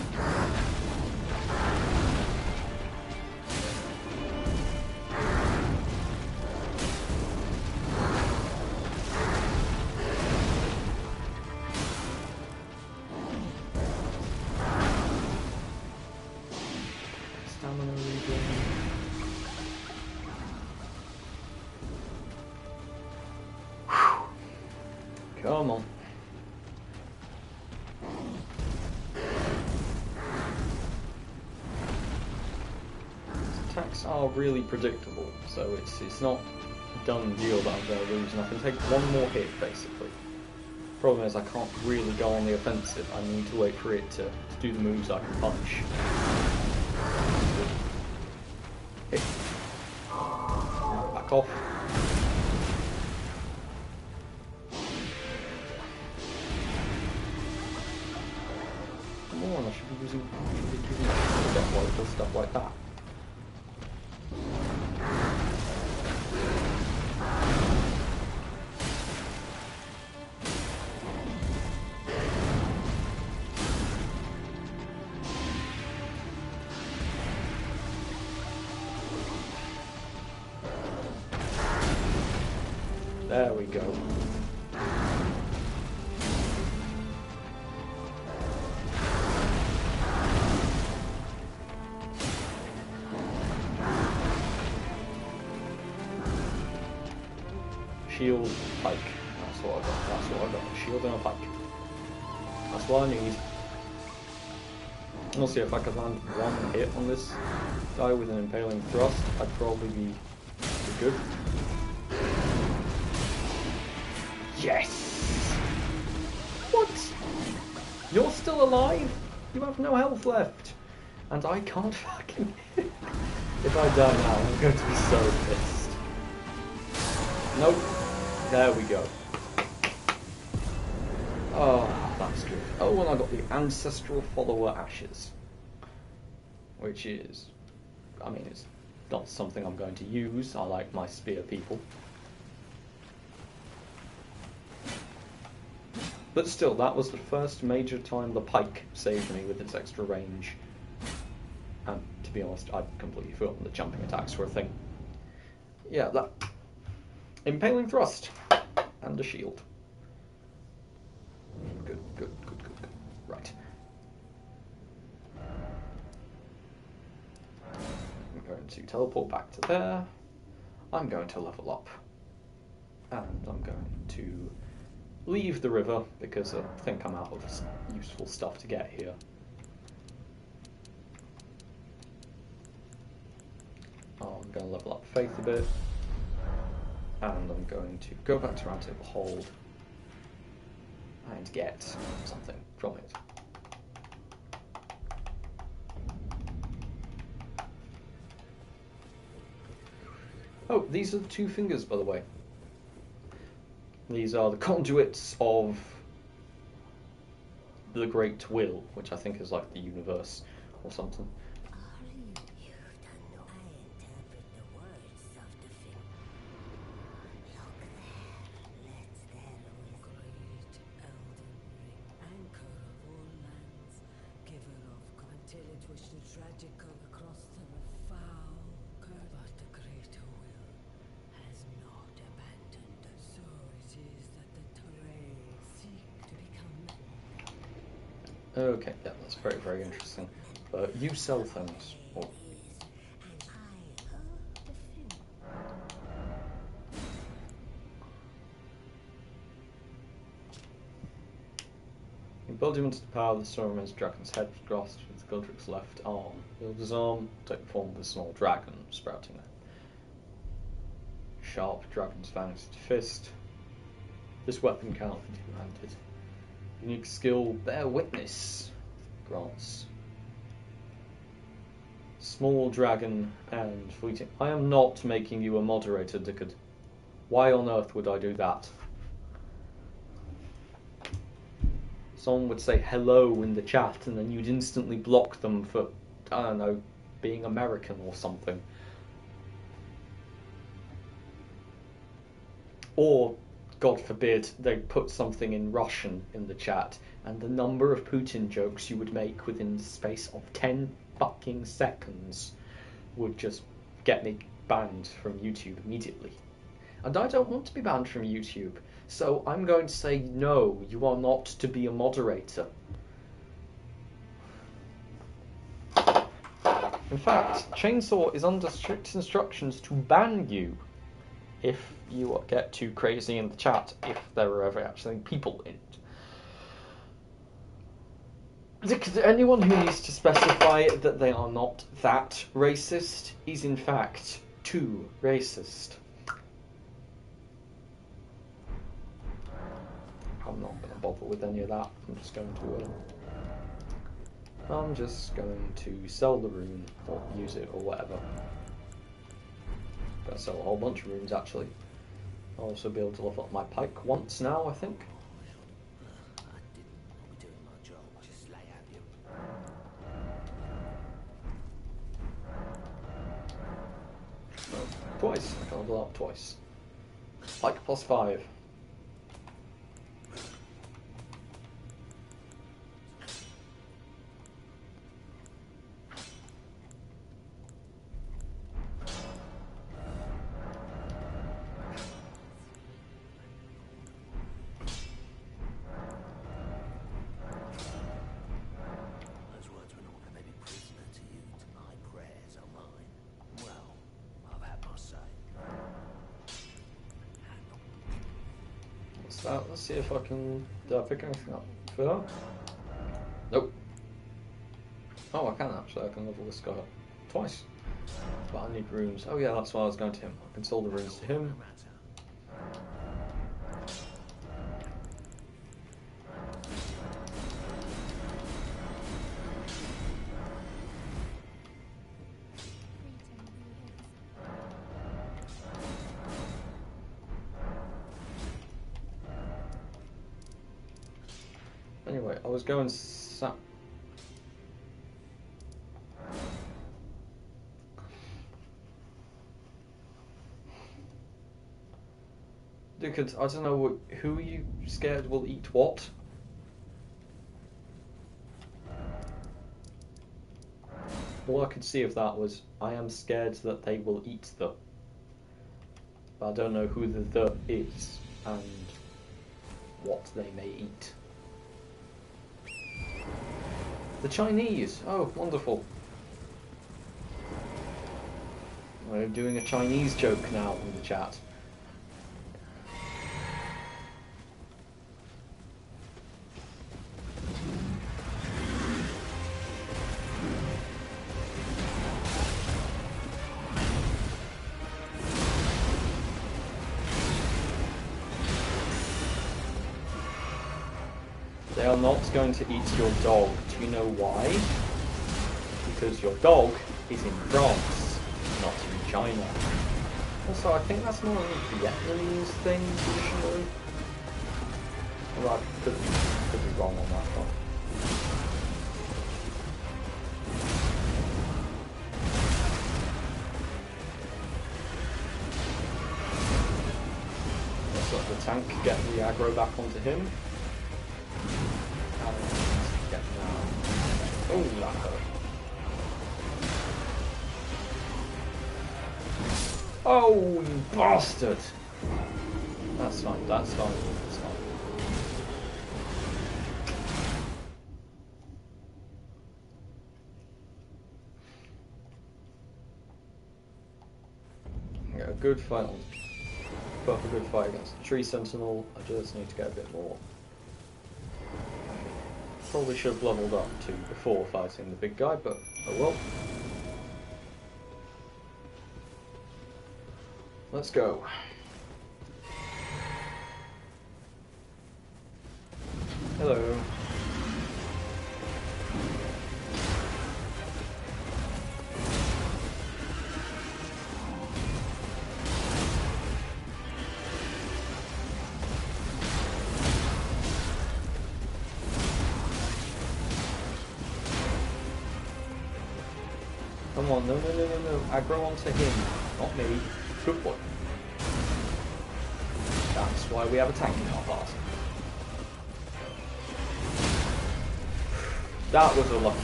A: Come on. These attacks are really predictable, so it's not a done deal that I'm going to lose, and I can take one more hit basically. Problem is I can't really go on the offensive. I need to wait for it to do the moves I can punch. Hit. Back off. I should be using stuff like that. There we go. Shield, pike. That's what I got. That's what I got. A shield and a pike. That's what I need. We'll see if I could land one hit on this guy with an impaling thrust. I'd probably be good. Yes! What? You're still alive? You have no health left. And I can't fucking... If I die now, I'm going to be so pissed. Nope. There we go. Oh, that's good. Oh, and I got the Ancestral Follower Ashes. Which is... I mean, it's not something I'm going to use. I like my spear people. But still, that was the first major time the pike saved me with its extra range. And to be honest, I'd completely forgotten the jumping attacks were a thing. Yeah, that... Impaling Thrust. And a shield. Good, good, good, good, good. Right. I'm going to teleport back to there. I'm going to level up. And I'm going to leave the river because I think I'm out of useful stuff to get here. Oh, I'm going to level up Faith a bit. And I'm going to go back to Roundtable Hold and get something from it. Oh, these are the two fingers, by the way. These are the conduits of the Great Will, which I think is like the universe or something. Okay, yeah, that's very, very interesting. You sell things. Or... Embodiment of the power of the storm remains dragon's head grasped with Godric's left arm. Wield his arm, take the form of a small dragon sprouting there. Sharp dragon's fanged fist. This weapon cannot be two-handed. Unique skill, bear witness. Grants. Small dragon and fleeting. I am not making you a moderator, Dickard. Why on earth would I do that? Someone would say hello in the chat and then you'd instantly block them for, I don't know, being American or something. Or, God forbid, they put something in Russian in the chat, and the number of Putin jokes you would make within the space of 10 fucking seconds would just get me banned from YouTube immediately. And I don't want to be banned from YouTube, so I'm going to say no, you are not to be a moderator. In fact, Chainsaw is under strict instructions to ban you if you get too crazy in the chat, if there are ever actually people in it. Anyone who needs to specify that they are not that racist is in fact too racist. I'm not going to bother with any of that. I'm just going to sell the rune or use it or whatever. I'm going to sell a whole bunch of runes actually. I'll also be able to level up my pike once now, I think. Oh, twice. I can level up twice. Pike plus 5. Let's see if I can... Did I pick anything up for that? Nope. Oh, I can actually. I can level this guy up twice. But I need runes. Oh yeah, that's why I was going to him. I can sell the runes to him. Anyway, I was going Because I don't know who are you scared will eat what? All I could see of that was I am scared that they will eat the. But I don't know who the is and what they may eat. The Chinese! Oh, wonderful. We're doing a Chinese joke now in the chat. They are not going to eat your dog. Do you know why? Because your dog is in France, not in China. Also, I think that's more of a Vietnamese thing, traditionally. Well, I could be wrong on that one. Let's let the tank get the aggro back onto him. Oh, that hurt. Oh, you bastard! That's fine, that's fine, that's fine. Yeah, a good fight on. Put up a good fight against the Tree Sentinel. I just need to get a bit more. Probably should have leveled up to before fighting the big guy, but oh well. Let's go. Hello. Come on, no. Aggro onto him, not me. Good boy. That's why we have a tank in our party. That was a lucky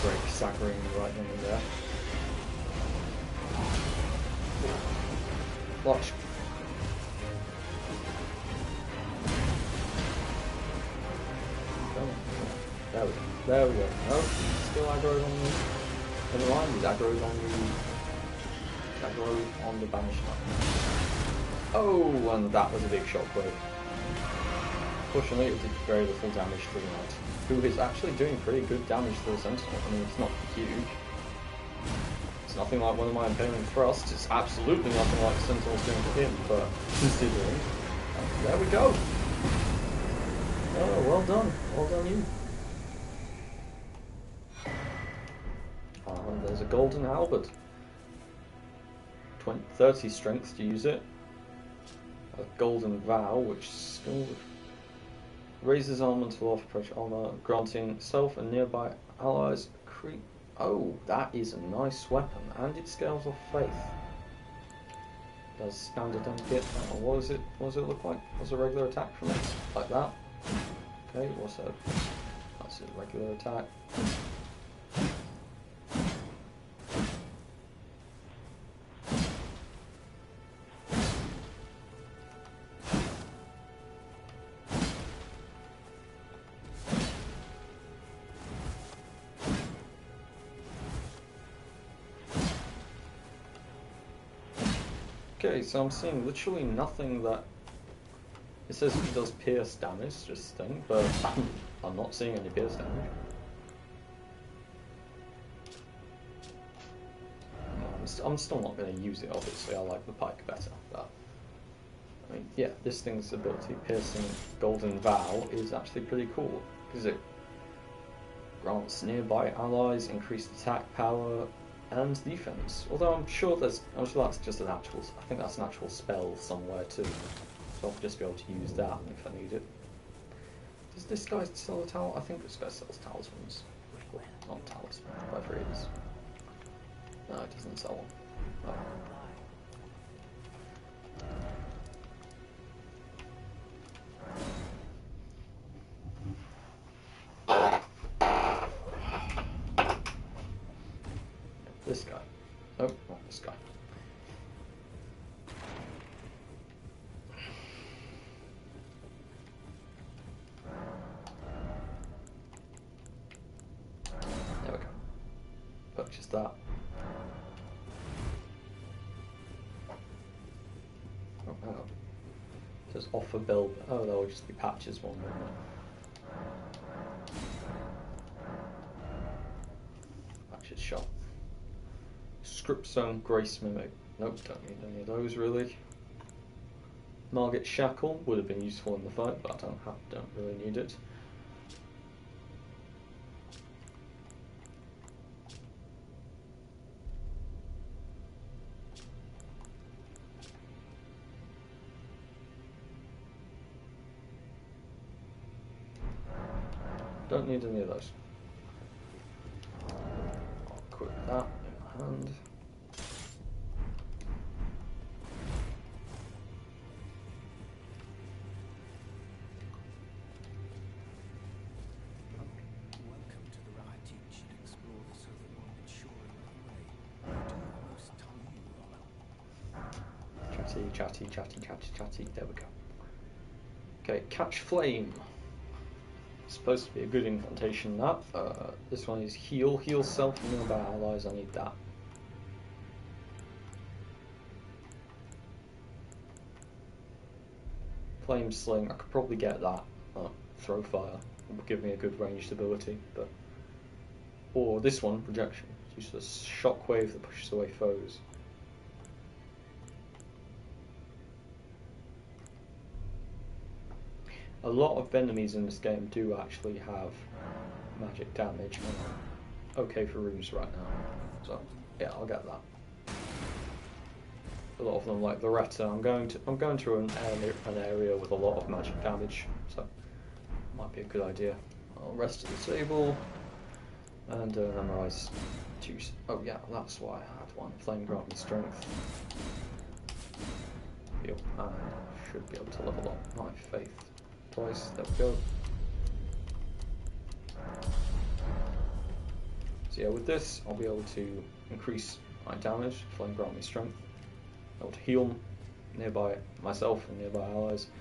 A: break, staggering right then and there. Watch. There we go. Oh, still aggro on me. Never mind, he's aggroed on the banished knight. Oh, and that was a big shockwave. Fortunately, it did very little damage to the knight, who is actually doing pretty good damage to the sentinel. I mean, it's not huge. It's nothing like one of my impaling thrusts. It's absolutely nothing like the sentinel's doing to him, but considering. There we go. Oh, well done. Well done, you. And there's a golden halberd. 30 strength to use it. A golden vow, which still raises armor to offer pressure armor, granting self and nearby allies creep. Oh, that is a nice weapon, and it scales off faith. Does standard hit? Oh, what does it look like? What's a regular attack from it? Like that. Okay, that's a regular attack. Okay, so I'm seeing literally nothing that... It says it does pierce damage, just thing, but I'm not seeing any pierce damage. I'm still not going to use it, obviously. I like the pike better, but... I mean, yeah, this thing's ability, piercing golden vow, is actually pretty cool, because it grants nearby allies increased attack power and defense. Although I'm sure that's just an actual. I think that's an actual spell somewhere too. So I'll just be able to use that if I need it. Does this guy sell a towel? I think this guy sells talismans. Well, not talisman, whatever it is. No, it doesn't sell one. Oh. This guy. Oh, not this guy. There we go. Purchase that. Oh, hang on. It says offer bill. Oh, that'll just be patches one, won't it? Patches shop. Script Zone, Grace Mimic. Nope, don't need any of those really. Margit Shackle would have been useful in the fight, but I don't really need it. Don't need any of those. I'll equip that in my hand. Chatty. There we go. Okay, Catch Flame. Supposed to be a good incantation. That. This one is heal. Heal self and nearby allies. I need that. Flame Sling. I could probably get that. Throw fire. It would give me a good ranged ability, but. Or this one, Projection. It's just a shockwave that pushes away foes. A lot of enemies in this game do actually have magic damage, and I'm okay for runes right now. So yeah, I'll get that. A lot of them, like Loretta, I'm going to an area with a lot of magic damage, so might be a good idea. I'll rest at the table and memorize two. Oh yeah, that's why I had one. Flame grant me strength. Heal, and should be able to level up my faith. Twice, there we go. So yeah, with this, I'll be able to increase my damage, Flame grant me strength, able to heal nearby myself and nearby allies.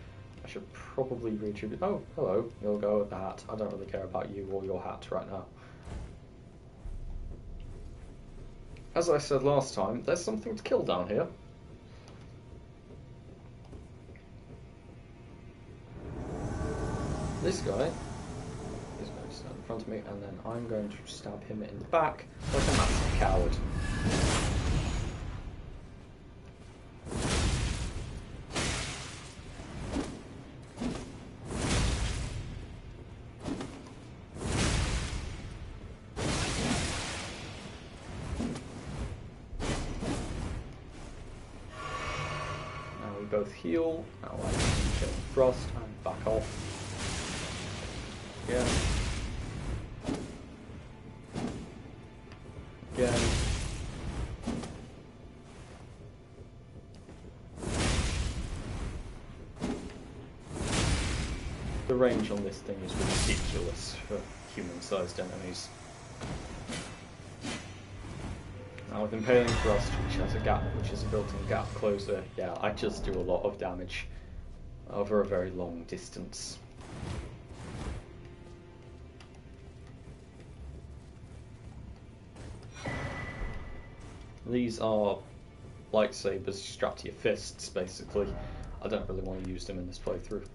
A: I should probably retrieve. Oh, hello, you'll go with the hat. I don't really care about you or your hat right now. As I said last time, there's something to kill down here. This guy is going to stand in front of me, and then I'm going to stab him in the back like a massive coward. Now we both heal. Now I can frost and back off. Again. The range on this thing is ridiculous for human-sized enemies. Now with Impaling Thrust, which has a built-in gap closer, yeah, I just do a lot of damage over a very long distance. These are lightsabers strapped to your fists, basically. I don't really want to use them in this playthrough.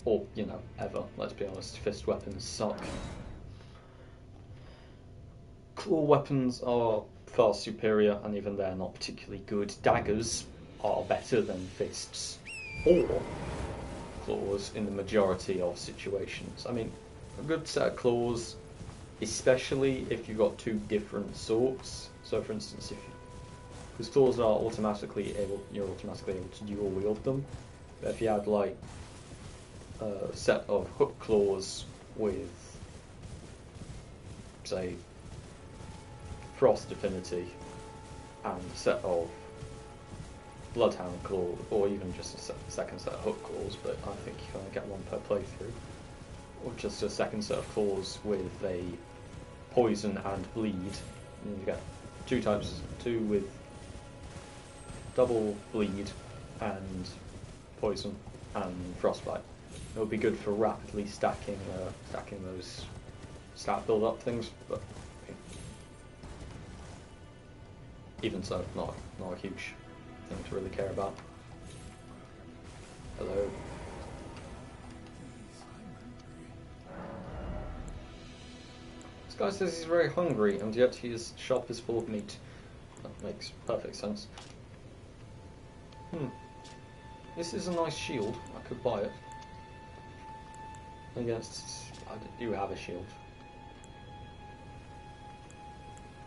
A: Or, you know, ever, let's be honest, fist weapons suck. Claw weapons are far superior, and even they're not particularly good. Daggers are better than fists, or claws in the majority of situations. I mean, a good set of claws, especially if you've got two different sorts. So, for instance, because claws are you're automatically able to dual wield them. But if you had like a set of hook claws with, say, frost affinity, and a set of bloodhound claw, or even just a second set of hook claws, but I think you can only get one per playthrough, or just a second set of claws with a poison and bleed, and you get two with double bleed and poison and frostbite. It would be good for rapidly stacking those stat build up things, but even so, not a huge thing to really care about. Hello. This guy says he's very hungry, and yet his shop is full of meat. That makes perfect sense. This is a nice shield. I could buy it. I guess I do have a shield.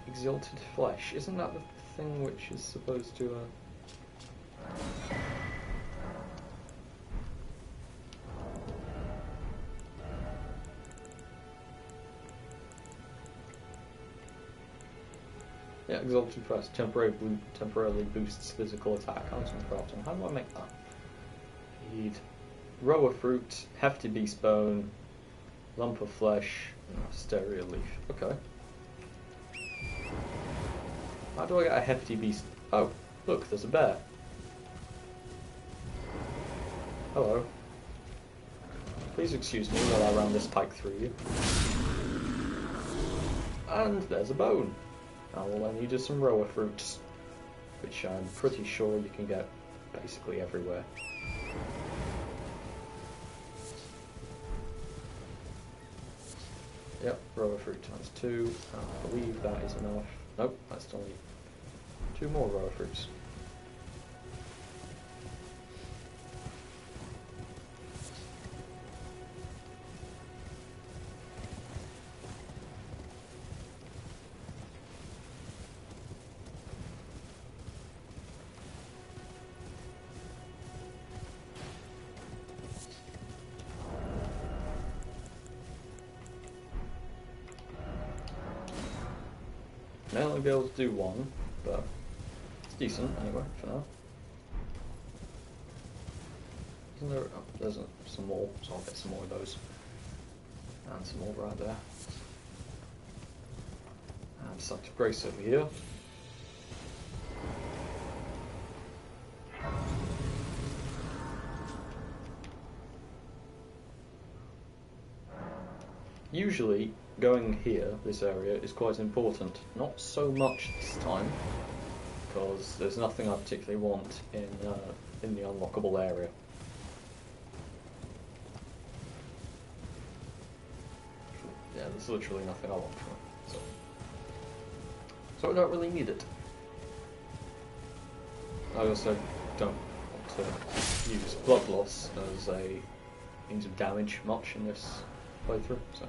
A: Exalted flesh. Isn't that the thing which is supposed to... Yeah, exalted flesh temporarily boosts physical attack. Item crafting. How do I make that? Need row of fruit, hefty beast bone, lump of flesh, and stereo leaf. Okay. How do I get a hefty beast? Oh, look, there's a bear. Hello. Please excuse me while I ram this pike through you. And there's a bone. Now all I need is some rower fruits, which I'm pretty sure you can get basically everywhere. Yep, rower fruit times 2. I believe that is enough. Nope, I still need 2 more rower fruits. May only be able to do 1, but it's decent anyway for now. Isn't there? Oh, there's some more, so I'll get some more of those. And some more right there. And Sect of Grace over here. Usually, going here, this area, is quite important. Not so much this time, because there's nothing I particularly want in the unlockable area. Yeah, there's literally nothing I want from it, so I don't really need it. I also don't want to use blood loss as a means of damage much in this playthrough, so.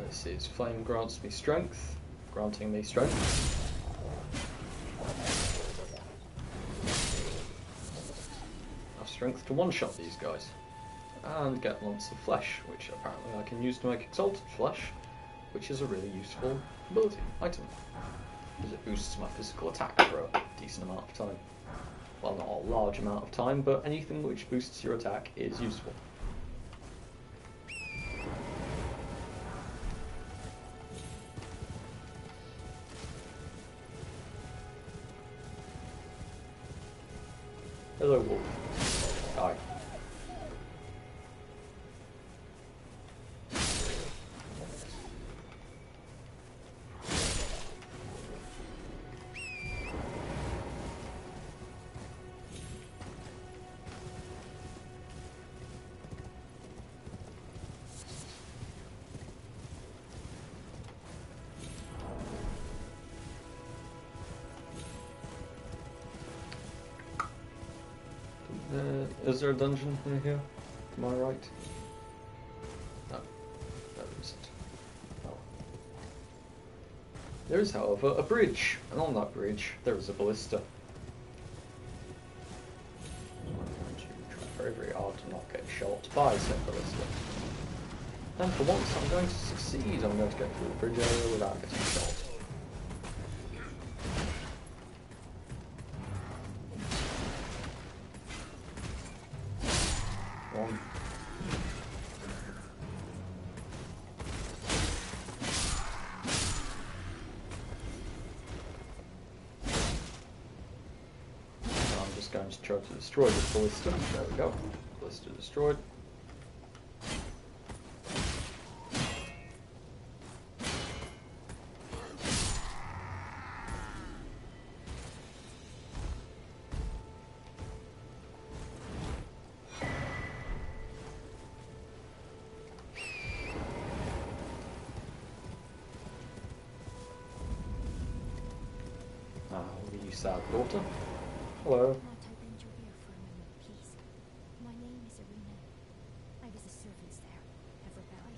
A: This is flame grants me strength, granting me strength. Strength to one-shot these guys, and get lumps of flesh, which apparently I can use to make exalted flesh, which is a really useful ability item, because it boosts my physical attack for a decent amount of time. Well, not a large amount of time, but anything which boosts your attack is useful. Hello, wolf. Die. Is there a dungeon in here? Am I right? No. No, there isn't. Oh. There is, however, a bridge, and on that bridge there is a ballista. I'm going to try very, very hard to not get shot by said ballista. And for once I'm going to succeed. I'm going to get through the bridge area without getting shot. One. I'm just going to try to destroy this ballista. There we go. Ballista destroyed. You sad daughter. Hello.
C: Might I bend your ear for a moment, please? My name is Irina. I was a servant there. Have rebelled.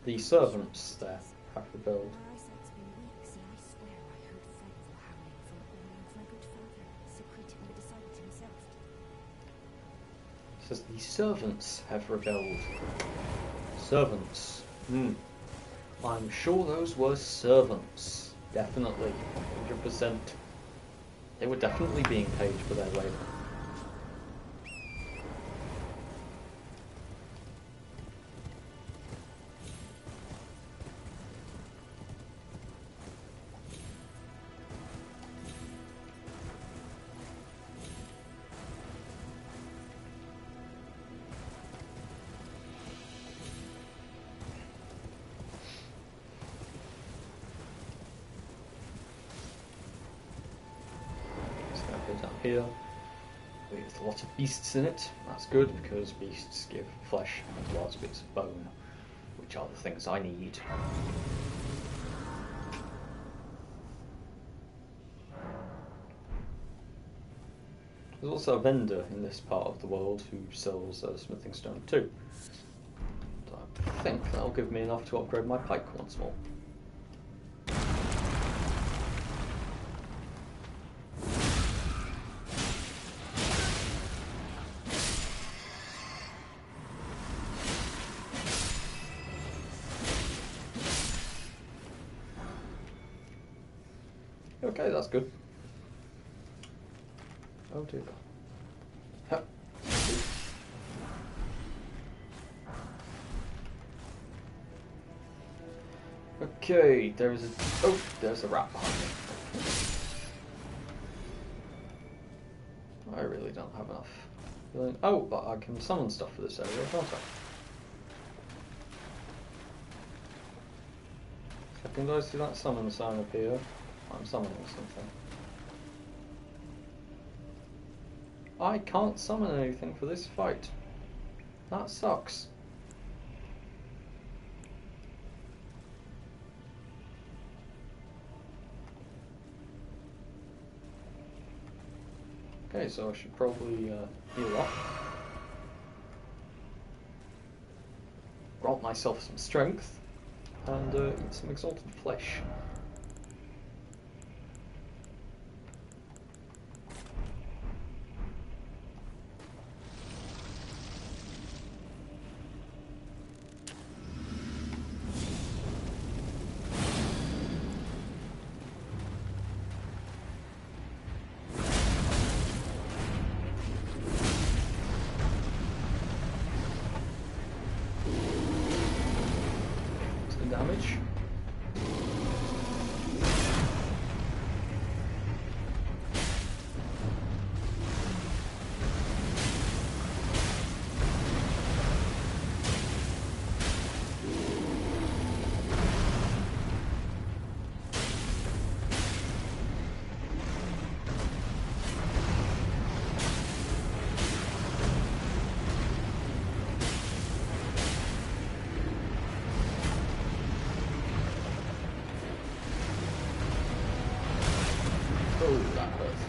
A: The servants there have rebelled.
C: My eyesight's been weak, see, I swear I heard frightful howling from the order of my good father, secretively decided himself.
A: It says the servants have rebelled. Servants. I'm sure those were servants. Definitely. 100%. They were definitely being paid for their labour. Down here with lots of beasts in it. That's good because beasts give flesh as well as bits of bone, which are the things I need. There's also a vendor in this part of the world who sells smithing stone too. And I think that'll give me enough to upgrade my pike once more. Okay, that's good. Oh dear. Ha. Okay, there's a rat behind me. I really don't have enough. Oh, but I can summon stuff for this area, can't I? Second, I see that summon sign appear. I'm summoning something. I can't summon anything for this fight. That sucks. Okay, so I should probably heal up. Grant myself some strength and eat some exalted flesh. Damage. Oh, that hurts.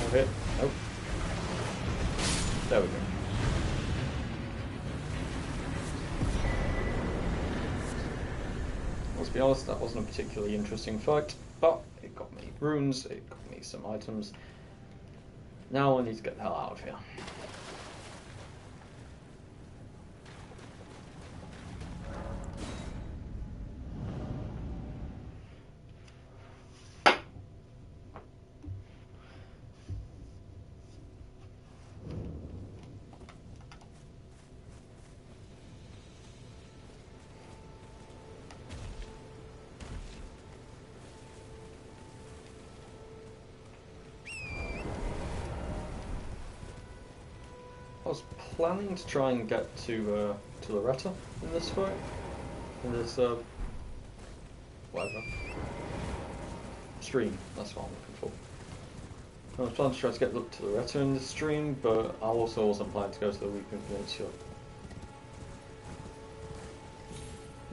A: Over here. Nope. There we go. Let's be honest, that wasn't a particularly interesting fight, but it got me runes, it got me some items. Now I need to get the hell out of here. I was planning to try and get to Loretta in this fight, in this whatever stream. That's what I'm looking for. I was planning to try to get to Loretta in this stream, but I also wasn't planning to go to the Weeping Peninsula.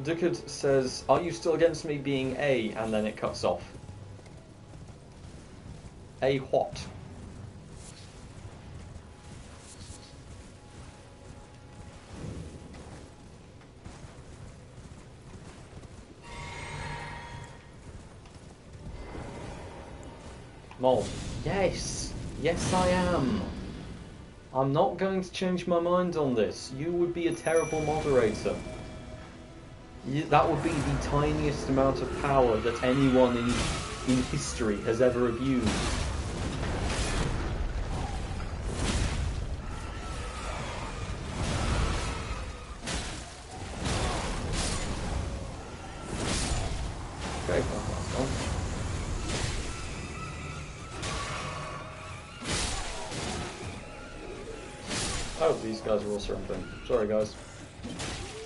A: Duckard says, "Are you still against me being A?" And then it cuts off. A what? Mol. Yes! Yes I am! I'm not going to change my mind on this. You would be a terrible moderator. That would be the tiniest amount of power that anyone in history has ever abused. Okay, that's gone. Oh, these guys are all surrendering. Sorry, guys.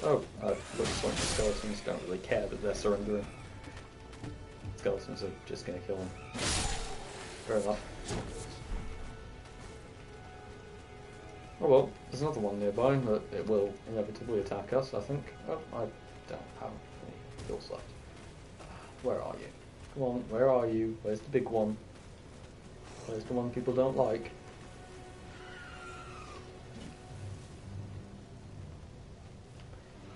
A: Oh, looks like the skeletons don't really care that they're surrendering. Skeletons are just going to kill them. Fair enough. Oh well, there's another one nearby, but it will inevitably attack us, I think. Oh, I don't have any kills left. Where are you? Come on, where are you? Where's the big one? Where's the one people don't like?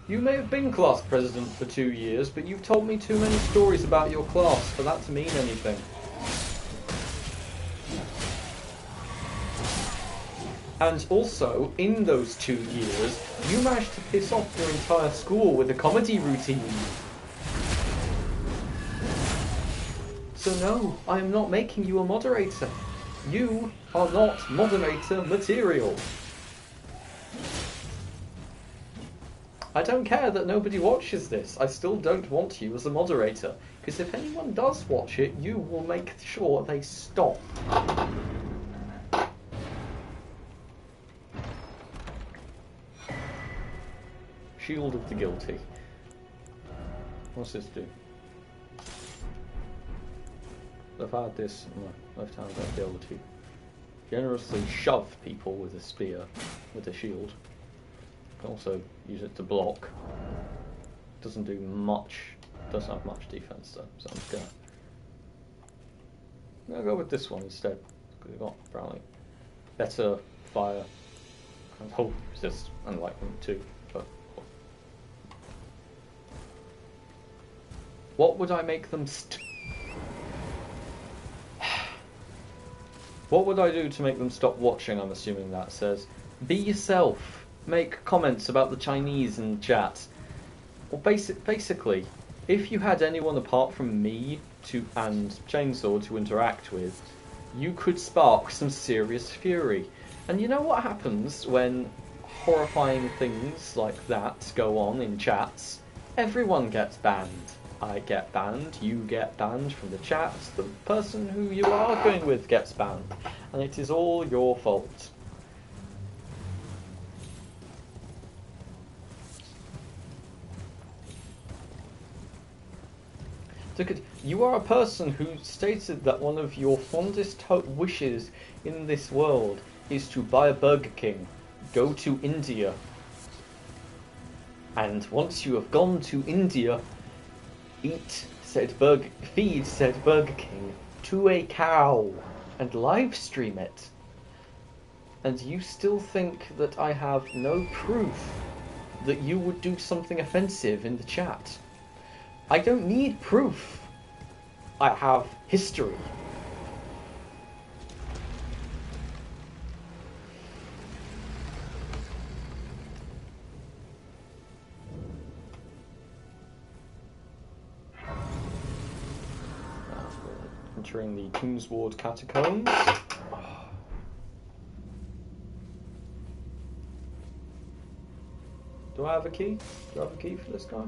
A: You may have been class president for 2 years, but you've told me too many stories about your class for that to mean anything. And also, in those 2 years, you managed to piss off your entire school with a comedy routine. So no, I am not making you a moderator. You are not moderator material. I don't care that nobody watches this. I still don't want you as a moderator. Because if anyone does watch it, you will make sure they stop. Shield of the guilty. What's this do? I've had this in my left hand, I'd be able to generously shove people with a spear, with a shield. Can also use it to block. Doesn't do much, doesn't have much defense though, so I'm just gonna go with this one instead. Because we've got apparently better fire and hold resist, unlike them too. But what would I make them what would I do to make them stop watching? I'm assuming that says. Be yourself. Make comments about the Chinese in chat. Well, basically, if you had anyone apart from me and Chainsaw to interact with, you could spark some serious fury. And you know what happens when horrifying things like that go on in chats? Everyone gets banned. I get banned, you get banned from the chat, the person who you are arguing with gets banned. And it is all your fault. You are a person who stated that one of your fondest wishes in this world is to buy a Burger King, go to India, and once you have gone to India, feed said Burger King to a cow. and live stream it. And you still think that I have no proof that you would do something offensive in the chat. I don't need proof. I have history. We're entering the Kingsward Catacombs. Do I have a key? Do I have a key for this guy?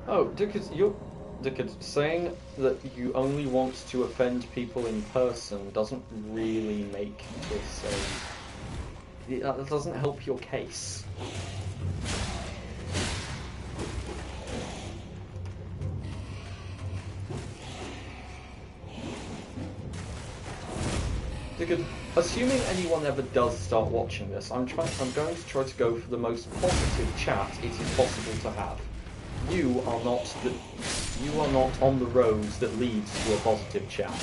A: Oh, Dickard, saying that you only want to offend people in person doesn't really make this a... That doesn't help your case. Dickard, assuming anyone ever does start watching this, I'm going to try to go for the most positive chat it is possible to have. You are not on the roads that leads to a positive chat.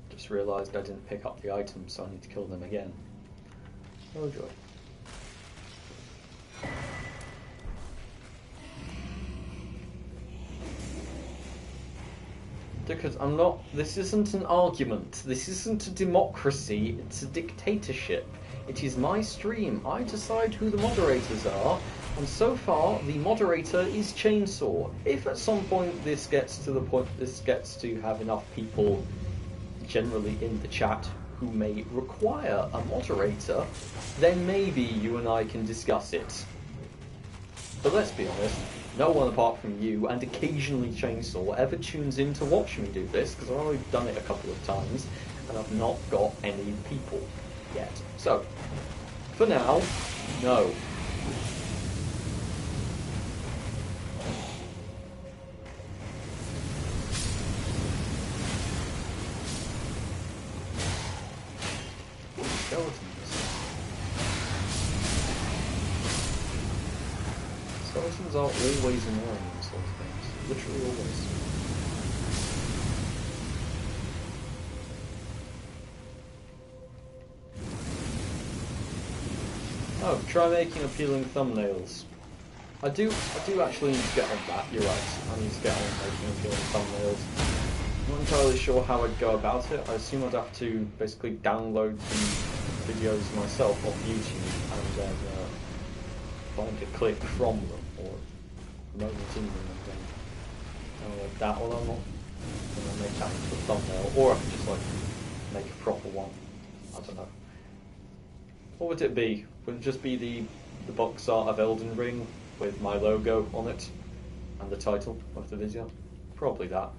A: Just realised I didn't pick up the items, so I need to kill them again. Oh joy. Because this isn't an argument, this isn't a democracy, it's a dictatorship. It is my stream, I decide who the moderators are, and so far the moderator is Chainsaw. If at some point this gets to have enough people generally in the chat who may require a moderator, then maybe you and I can discuss it. But let's be honest, no one apart from you and occasionally Chainsaw ever tunes in to watch me do this, because I've already done it a couple of times and I've not got any people yet. So, for now, no. Skeletons are always annoying in sort of things. Literally always. Oh, try making appealing thumbnails. I do actually need to get on that, you're right. I need to get on making appealing thumbnails. I'm not entirely sure how I'd go about it. I assume I'd have to basically download the videos myself off YouTube and then find a clip from them, or moment in them and then download that one on, and then make that into a thumbnail, or I could just like make a proper one. I don't know. What would it be? Would it just be the box art of Elden Ring with my logo on it and the title of the video? Probably that.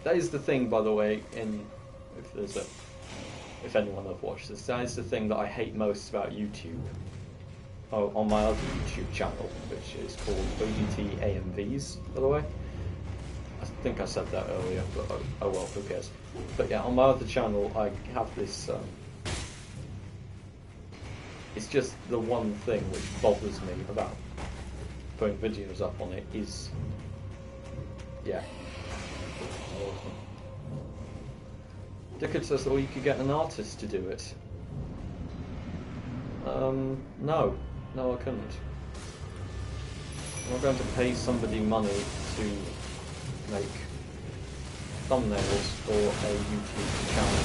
A: That is the thing, by the way, if anyone ever watched this, that is the thing that I hate most about YouTube. Oh, on my other YouTube channel, which is called OGT AMVs, by the way. I think I said that earlier, but oh well, who cares. But yeah, on my other channel, I have this, it's just the one thing which bothers me about putting videos up on it is, yeah. Dickard says, oh, you could get an artist to do it. No, I couldn't. I'm not going to pay somebody money to make thumbnails for a YouTube channel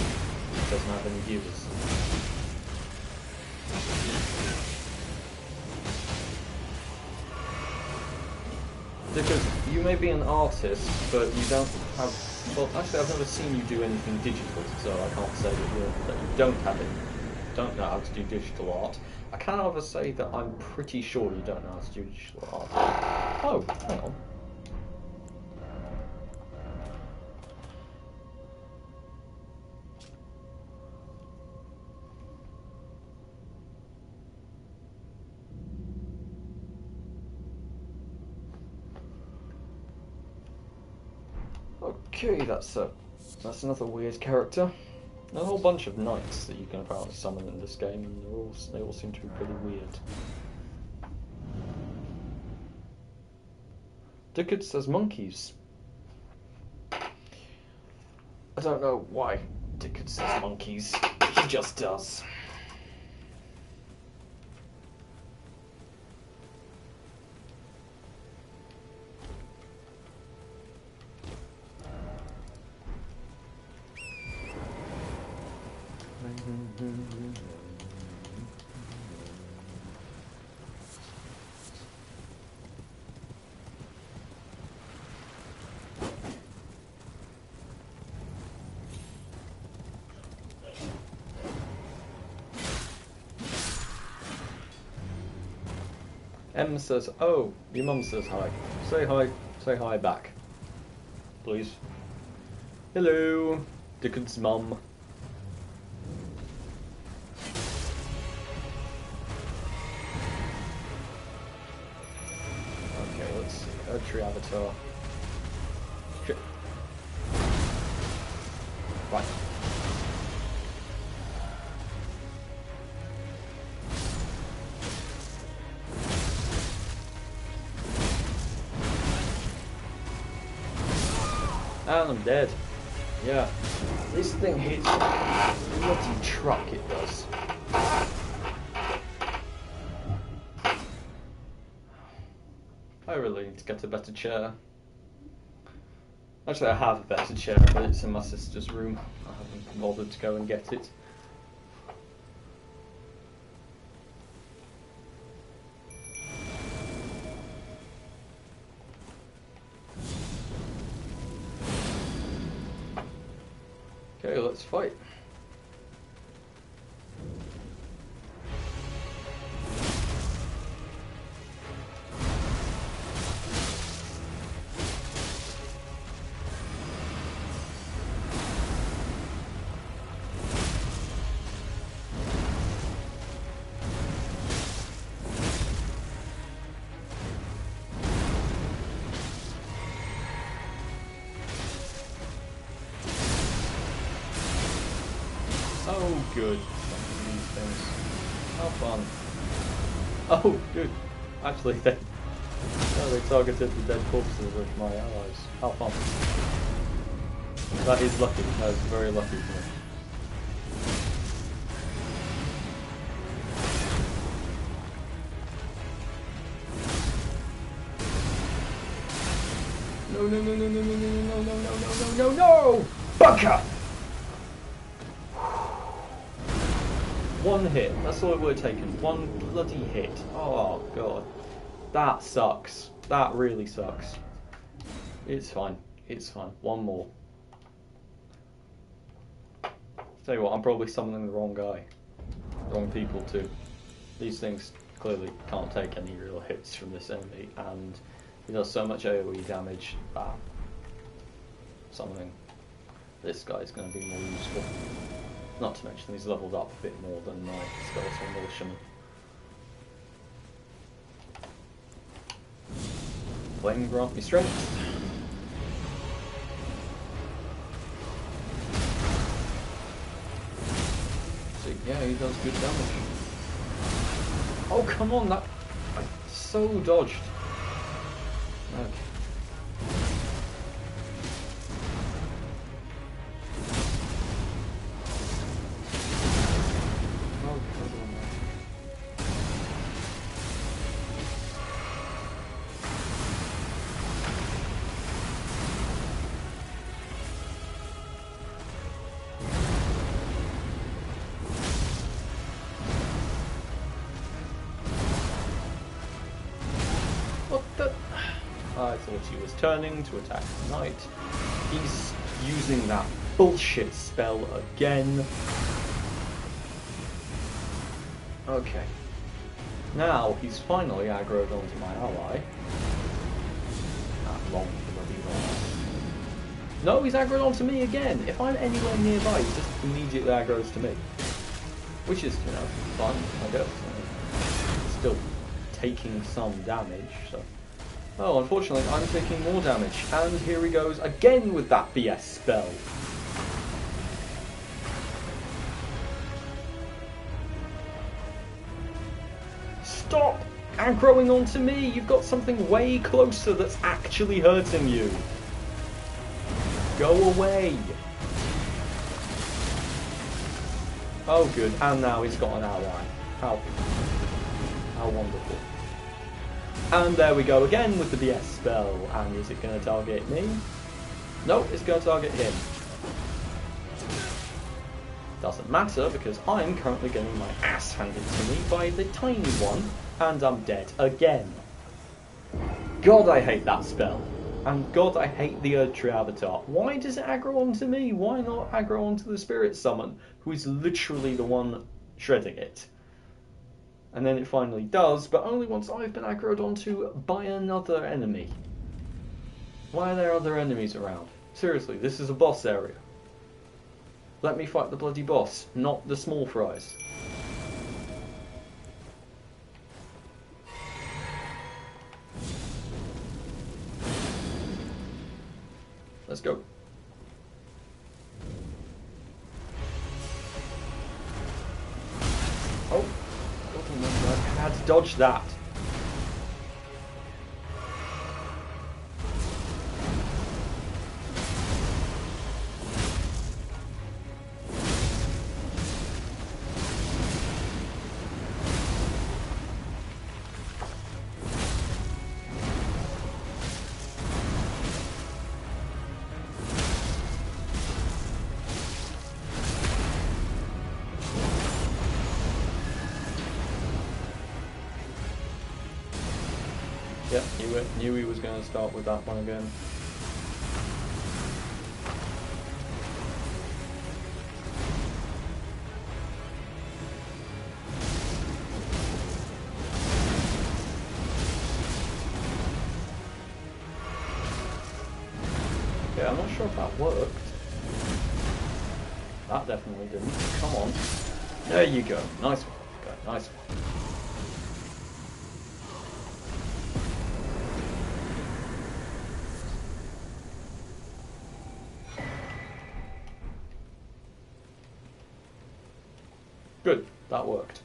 A: that doesn't have any viewers. Because you may be an artist, but you don't have... Well, actually, I've never seen you do anything digital, so I can't say that you don't know how to do digital art. I can, however, say that I'm pretty sure you don't know how to do digital art. Oh, hang on. Okay, that's another weird character. There's a whole bunch of knights that you can apparently summon in this game, and they all seem to be pretty weird. Dickard says monkeys. I don't know why Dickard says monkeys. He just does. M says, oh, your mum says hi. Say hi back. Please. Hello, Dickard's mum. Okay, let's see. Erdtree Avatar. Shit. Right. And I'm dead. Yeah. This thing hits like a bloody truck, it does. I really need to get a better chair. Actually, I have a better chair, but it's in my sister's room. I haven't bothered to go and get it. Okay, let's fight. Oh, good. These things. How fun. Oh, good. Actually, they targeted the dead corpses of my allies. How fun. That is lucky. That is very lucky for me. No, no, no, no, no, no, no, no, no, no, no, no, no! Bunker! One hit, that's all it would have taken. One bloody hit. Oh, God. That sucks. That really sucks. It's fine. It's fine. One more. Tell you what, I'm probably summoning the wrong guy. Wrong people, too. These things clearly can't take any real hits from this enemy, and he does so much AoE damage that summoning this guy is going to be more useful. Not to mention he's leveled up a bit more than my skeletal militiaman. Flame grant me strength. So yeah, he does good damage. Oh come on, that so dodged. Okay. I thought he was turning to attack the knight. He's using that bullshit spell again. Okay. Now he's finally aggroed onto my ally. That long bloody long. No, he's aggroed onto me again. If I'm anywhere nearby, he just immediately aggroes to me. Which is, you know, fun, I guess. Still taking some damage, so Oh, unfortunately, I'm taking more damage. And here he goes again with that BS spell. Stop aggroing onto me! You've got something way closer that's actually hurting you. Go away. Oh, good. And now he's got an ally. How wonderful. And there we go again with the BS spell. And is it going to target me? No, it's going to target him. Doesn't matter because I'm currently getting my ass handed to me by the tiny one. And I'm dead again. God, I hate that spell. And God, I hate the Erdtree avatar. Why does it aggro onto me? Why not aggro onto the Spirit Summon, who is literally the one shredding it? And then it finally does, but only once I've been aggroed onto by another enemy. Why are there other enemies around? Seriously, this is a boss area. Let me fight the bloody boss, not the small fries. Let's go. Oh, I had to dodge that. Yep, knew he was going to start with that one again. Yeah, I'm not sure if that worked. That definitely didn't. Come on. There you go. Nice one. Okay, nice one. Good, that worked.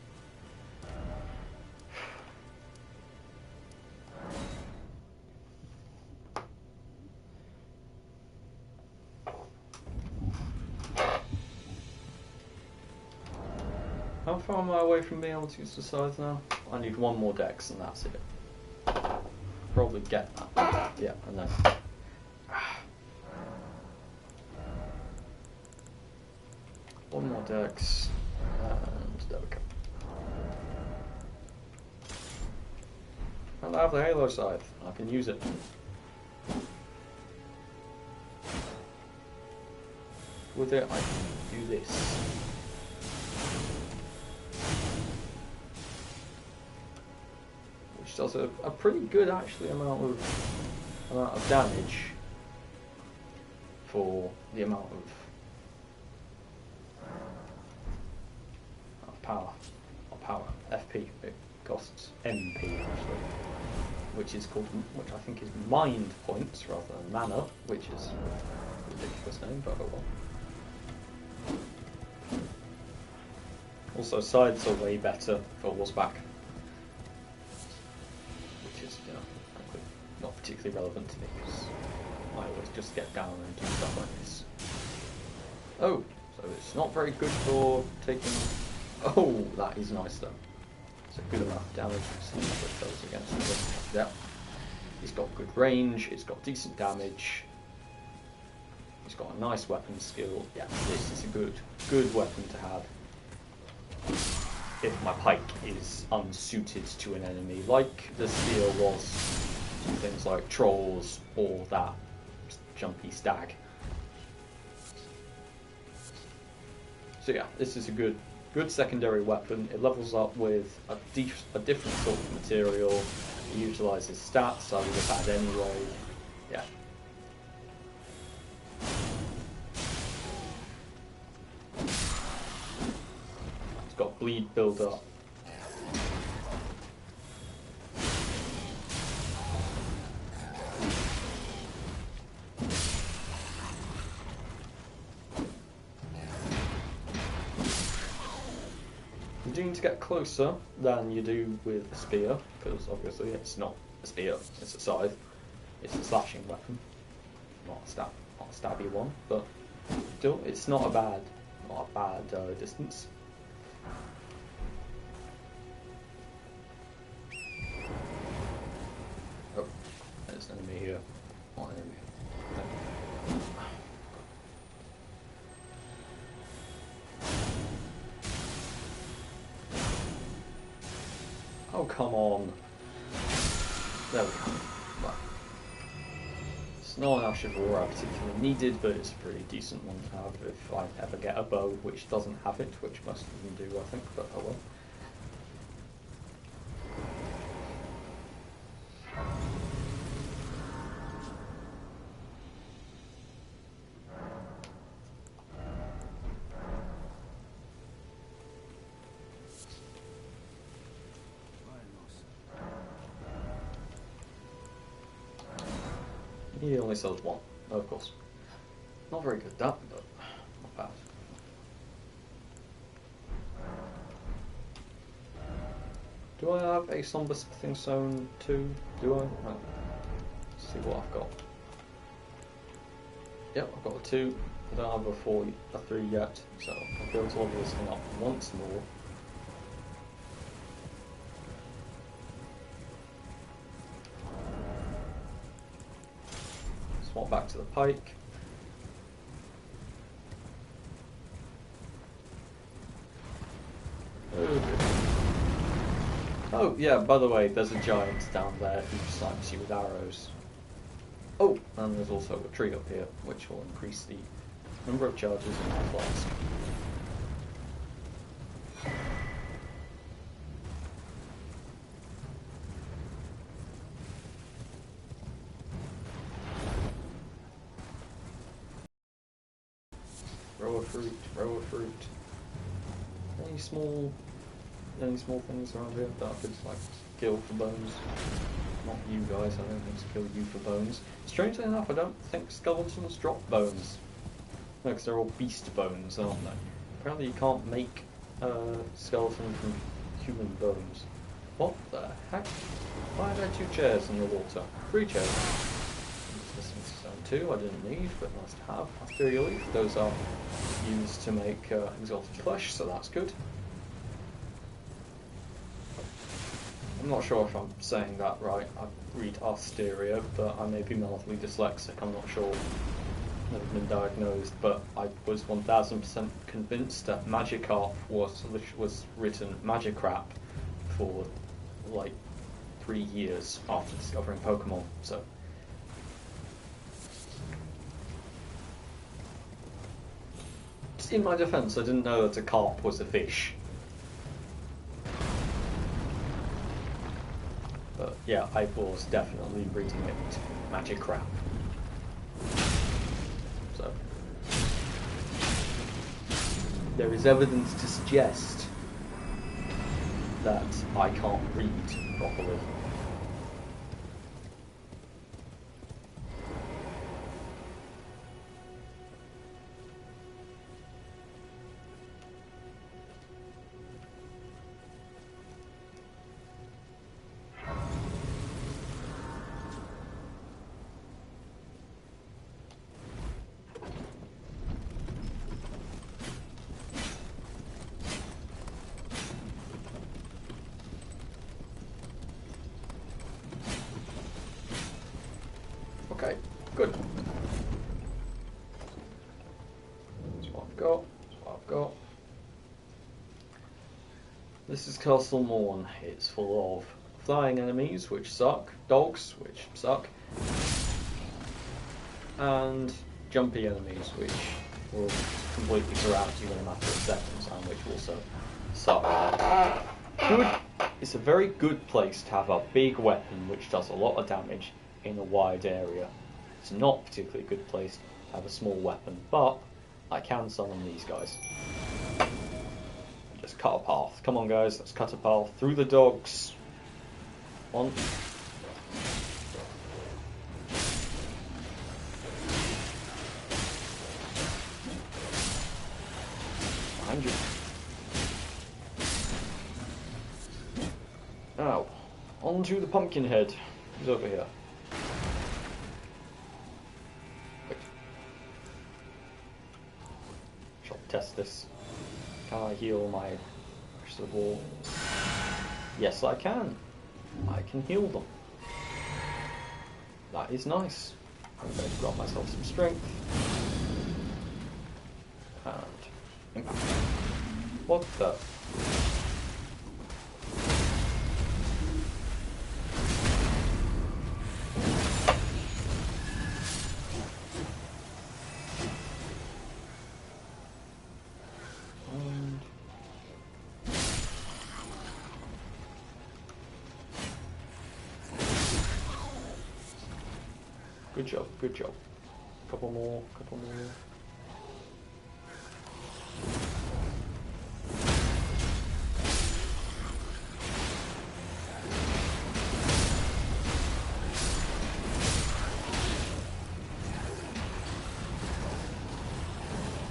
A: How far am I away from being able to use the sides now? I need one more dex and that's it. Probably get that. Yeah, and then... One more dex, and there we go. And I have the Halo Scythe, I can use it. With it I can do this. Which does a pretty good actually amount of damage for the amount of power, FP, it costs MP actually, which I think is mind points rather than mana, which is a ridiculous name, but oh well. Also, sides are way better for horseback, which is, frankly, not particularly relevant to me because I always just get down and do stuff like this. Oh, so it's not very good for taking. Oh, that is nice though. It's a good amount of damage. See what it does against it. Yeah. It's got good range, it's got decent damage. It's got a nice weapon skill. Yeah, this is a good weapon to have if my pike is unsuited to an enemy, like the spear was to things like trolls or that jumpy stag. So yeah, this is a good secondary weapon. It levels up with a different sort of material. It utilises stats I would have had anyway. Yeah. It's got bleed build up. You do need to get closer than you do with a spear, because obviously it's not a spear, it's a scythe. It's a slashing weapon, not a stabby one, but still, it's not a bad distance. Oh, there's an enemy here. What enemy? No. Oh, come on. There we go. Right. It's not an Ash of War I particularly needed, but it's a pretty decent one to have if I ever get a bow which doesn't have it, which most of them do, I think, but oh well. He only sells one, of course. Not very good at that, but not bad. Do I have a Somber Smithing Stone too? Do I? No. Let's see what I've got. Yep, I've got a 2. I don't have a 3 yet, so I'll be able to level this thing up once more. Swap back to the pike. Oh, yeah, by the way, there's a giant down there who snipes you with arrows. Oh, and there's also a tree up here, which will increase the number of charges in my flask. Row of fruit, row of fruit. Any small things around here that I could like kill for bones? Not you guys, I don't need to kill you for bones. Strangely enough, I don't think skeletons drop bones. No, because they're all beast bones, aren't they? Apparently you can't make a skeleton from human bones. What the heck? Why are there 2 chairs in the water? 3 chairs. Stone 2 I didn't need, but nice to have. Asteria leaf, those are used to make exalted flesh, so that's good. I'm not sure if I'm saying that right. I read Asteria, but I may be mildly dyslexic, I'm not sure. I've never been diagnosed, but I was 1000% convinced that Magikarp was written Magicrap for like 3 years after discovering Pokemon, so. Just in my defense, I didn't know that a carp was a fish. But yeah, I was definitely reading it Magicrap. So there is evidence to suggest that I can't read properly. Okay, good. That's what I've got. That's what I've got. This is Castle Morn. It's full of flying enemies, which suck, dogs, which suck, and jumpy enemies, which will completely surround you in a matter of seconds, and which also suck. Good. It's a very good place to have a big weapon which does a lot of damage in a wide area. It's not a particularly good place to have a small weapon, but I can summon these guys. Just cut a path. Come on guys, let's cut a path through the dogs. On. Behind you. to the pumpkin head. He's over here. Wait. Shall we test this? Can I heal my vegetable? Yes, I can. I can heal them. That is nice. I'm going to grab myself some strength. And impact. What the? Good job, good job. Couple more, couple more.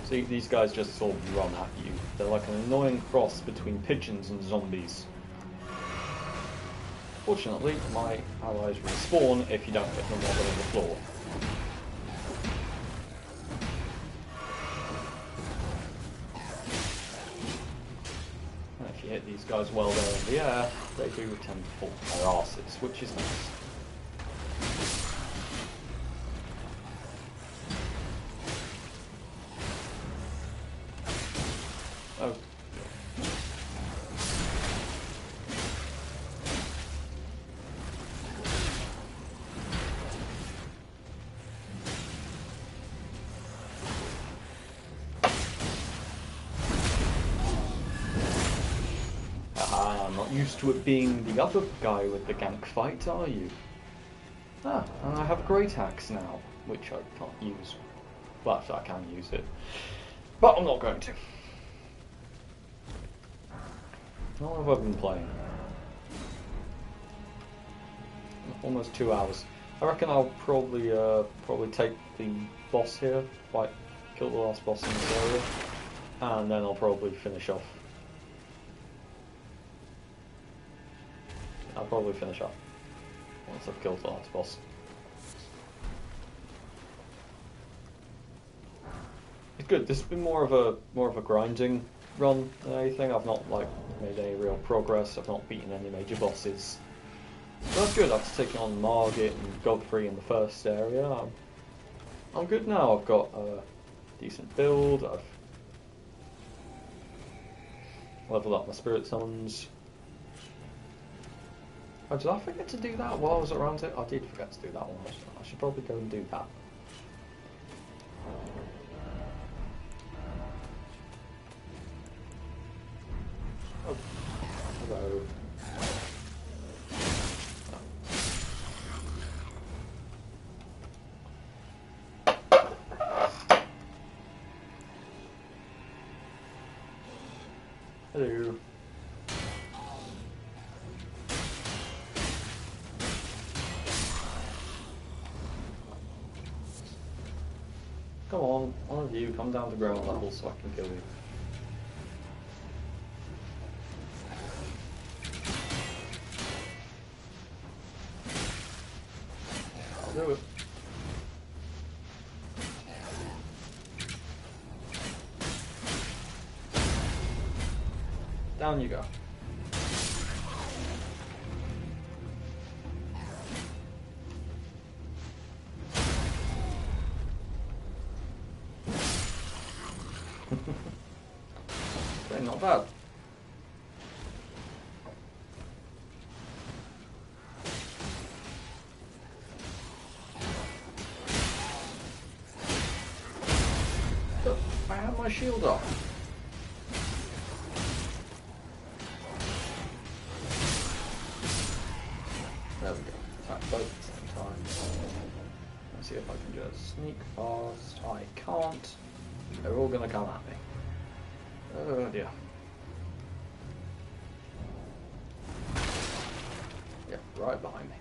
A: See, these guys just sort of run at you. They're like an annoying cross between pigeons and zombies. Fortunately, my allies respawn if you don't hit them while they're on the floor. And if you hit these guys while they're in the air, they do tend to fall on their arses, which is nice. Oh. Used to it being the other guy with the gank fight, are you? Ah, and I have a great axe now, which I can't use. But I can use it. But I'm not going to. How long have I been playing? Almost 2 hours. I reckon I'll probably take the boss here, kill the last boss in this area, and then I'll probably finish off. I'll probably finish up once I've killed the last boss. It's good. This has been more of a grinding run than anything. I've not made any real progress. I've not beaten any major bosses. So that's good. After taking on Margit and Godfrey in the first area, I'm good now. I've got a decent build. I've leveled up my spirit summons. Oh, did I forget to do that while I was around it? I did forget to do that one. I should probably go and do that. Oh, hello. Hello. Come on, one of you, come down to ground level so I can kill you. I'll do it. Down you go. Okay, not bad. Look, I have my shield up. There we go. Attack both at the same time. Let's see if I can just sneak past. I can't. They're all gonna come at me. Oh dear. Yeah, right behind me.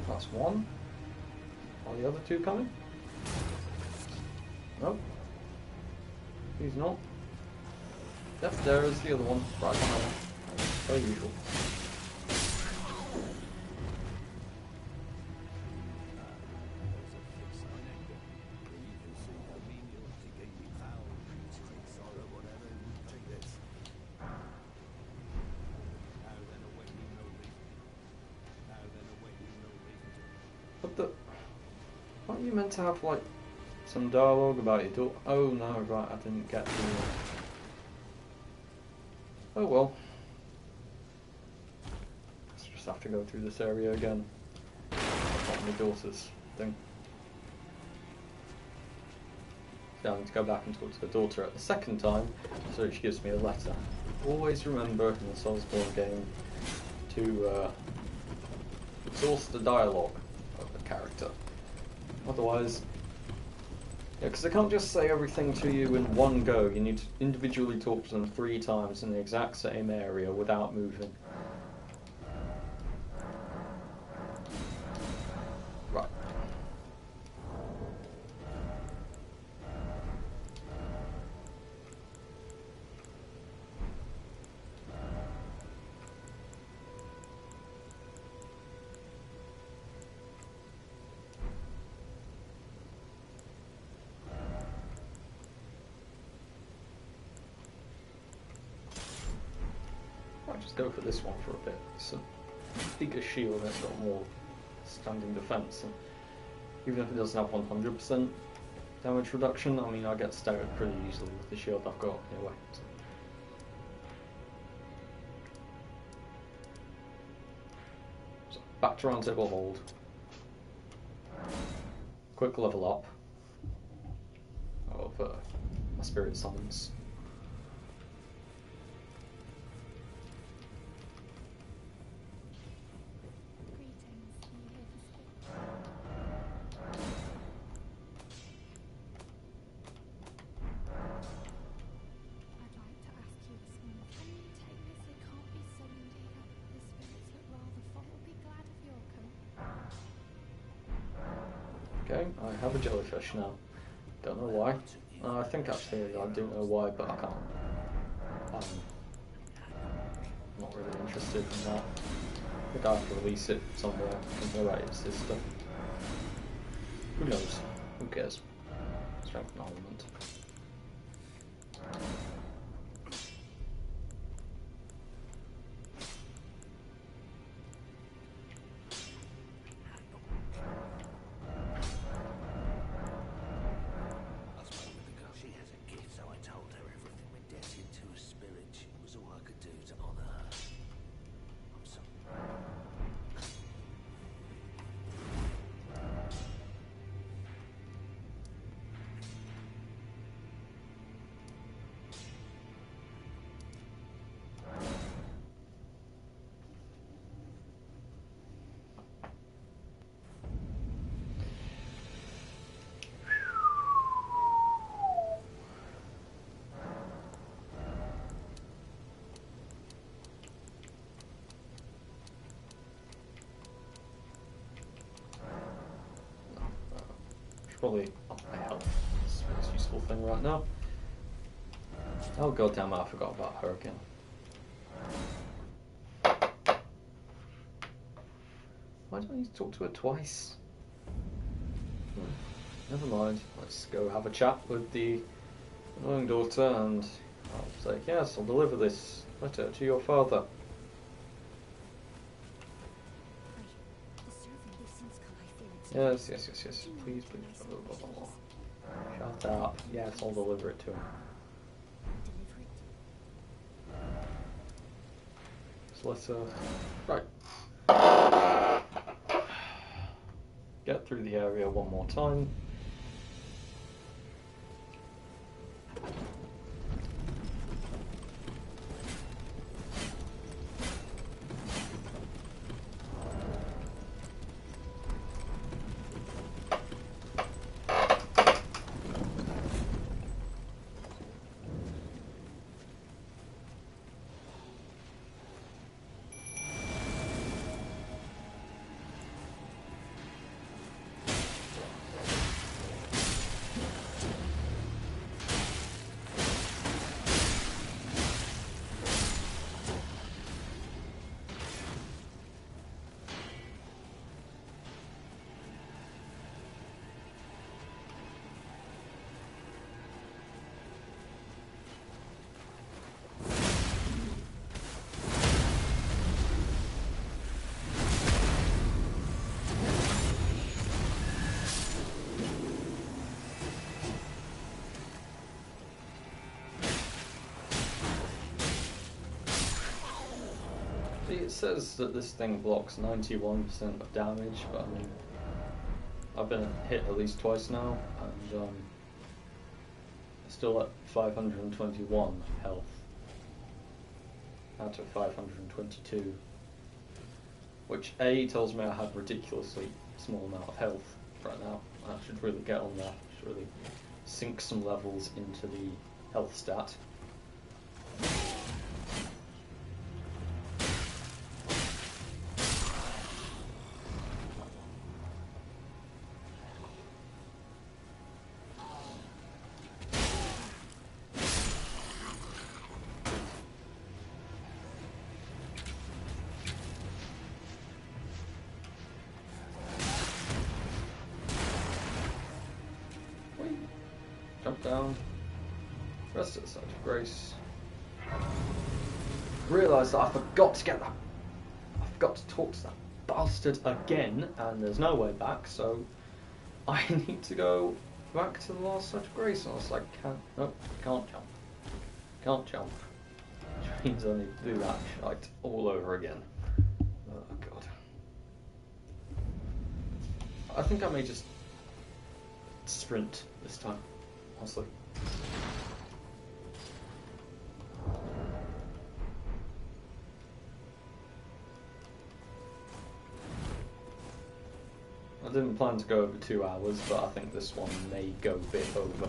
A: That's one. Are the other two coming? Nope. He's not. Yep, there is the other one, right behind him. Per usual. But the... Aren't you meant to have, like, some dialogue about your daughter? Oh no, right, I didn't get to... Oh well. Let's just have to go through this area again. Not my daughter's thing. So I need to go back and talk to the daughter at the second time, so she gives me a letter. Always remember in the Soulsborne game to exhaust the dialogue of the character. Otherwise, yeah, because they can't just say everything to you in one go. You need to individually talk to them 3 times in the exact same area without moving. Right. I'll just go for this one for a bit. It's a bigger shield and it's got more standing defense. And even if it doesn't have 100% damage reduction, I mean, I get staggered pretty easily with the shield I've got anyway. So back to round table hold. Quick level up of my spirit summons. Okay, I have a jellyfish now. Don't know why. I think actually I do know why, but I can't. I'm not really interested in that. I think I have to release it somewhere. I can go right, it's this stuff. Who knows? Who cares? Strength and armament. Probably up my health. It's the most useful thing right now. Oh god damn it, I forgot about her again. Why do I need to talk to her twice? Never mind, let's go have a chat with the annoying daughter and I'll say, yes, I'll deliver this letter to your father. Yes, yes, yes, yes. Please, please. Blah, blah, blah, blah. Shut up. Yes, I'll deliver it to him. So let's, right. Get through the area one more time. it says that this thing blocks 91% of damage, but I mean, I've been hit at least twice now, and still at 521 health out of 522, which A tells me I have ridiculously small amount of health right now. I should really get on that. I should really sink some levels into the health stat. Jump down. Rest at the site of grace. Realised that I forgot to get that. I forgot to talk to that bastard again, and there's no way back, so I need to go back to the last site of grace. And I was like, nope, can't jump. Can't jump. Which means I need to do that shite all over again. Oh god. I think I may just sprint this time. Honestly. I didn't plan to go over 2 hours, but I think this one may go a bit over.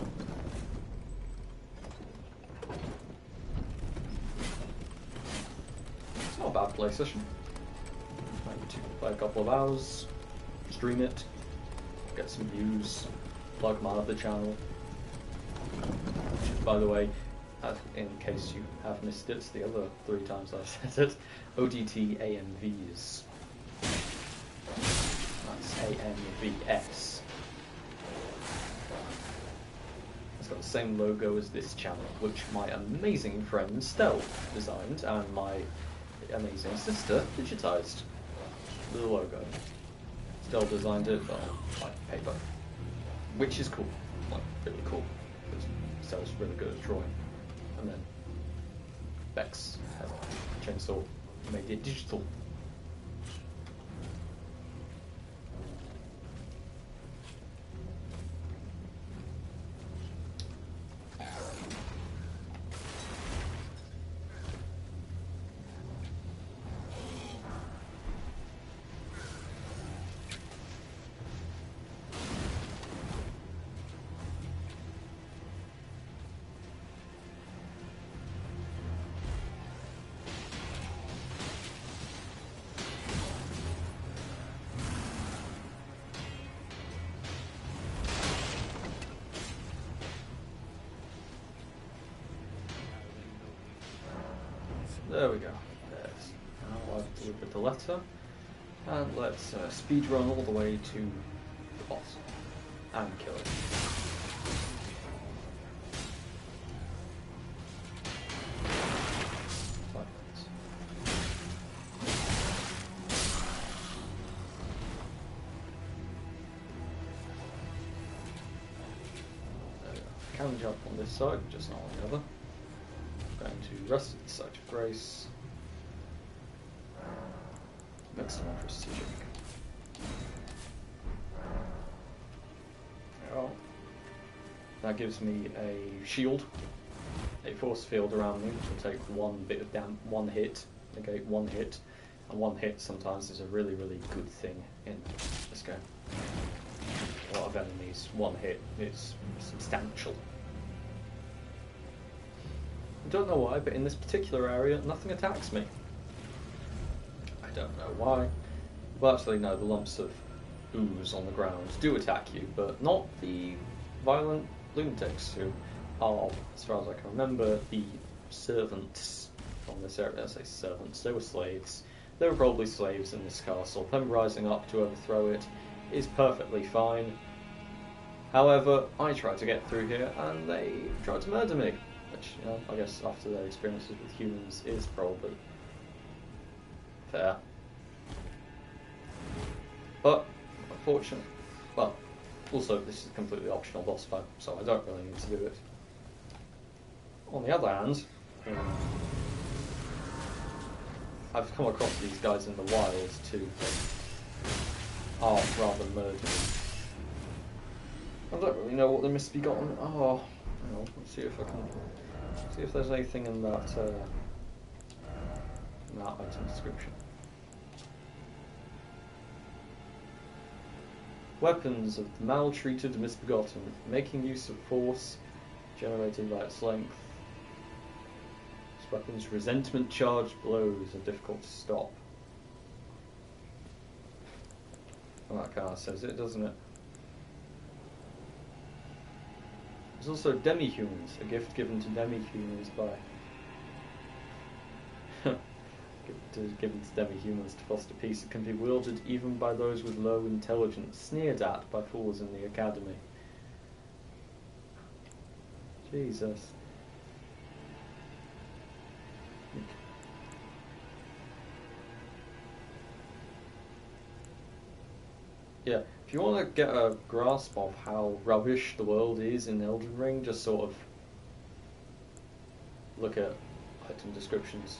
A: It's not a bad play session. Maybe to play a couple of hours, stream it, get some views, plug my other channel. Which, by the way, in case you have missed it, the other 3 times I've said it, ODT AMVs. That's AMVS. It's got the same logo as this channel, which my amazing friend Stell designed, and my amazing sister digitised. The logo. Stell designed it on like paper, which is cool, like really cool. Stell's really good at drawing, and then Bex has a chainsaw, made it digital. There we go. There's now I've delivered the letter, and let's speed run all the way to the boss and kill it. There we go. Can jump on this side, just not on the other. Going to rest at the site of grace. Make some more strategic. Oh. That gives me a shield, a force field around me, which will take one bit of one hit, negate one hit, and one hit sometimes is a really, really good thing in this game. A lot of enemies, one hit is substantial. I don't know why, but in this particular area, nothing attacks me. I don't know why. Well, actually, no, the lumps of ooze on the ground do attack you, but not the violent lunatics who are, as far as I can remember, the servants from this area. I say servants, they were slaves. They were probably slaves in this castle. Them rising up to overthrow it is perfectly fine. However, I tried to get through here, and they tried to murder me. Which, you know, I guess after their experiences with humans is probably fair. But, unfortunately, well, also this is a completely optional boss fight, so I don't really need to do it. On the other hand, I've come across these guys in the wild too. Are rather murderous. I don't really know what the misbegotten are. Hang on, let's see if I can see if there's anything in that item description. Weapons of the maltreated, misbegotten, making use of force generated by its length. This weapon's resentment charged blows are difficult to stop. Well, that kind of says it, doesn't it? There's also demi-humans, a gift given to demi-humans by... given to demi-humans to foster peace. It can be wielded even by those with low intelligence, sneered at by fools in the academy. Jesus. Yeah, if you want to get a grasp of how rubbish the world is in Elden Ring, just sort of look at item descriptions.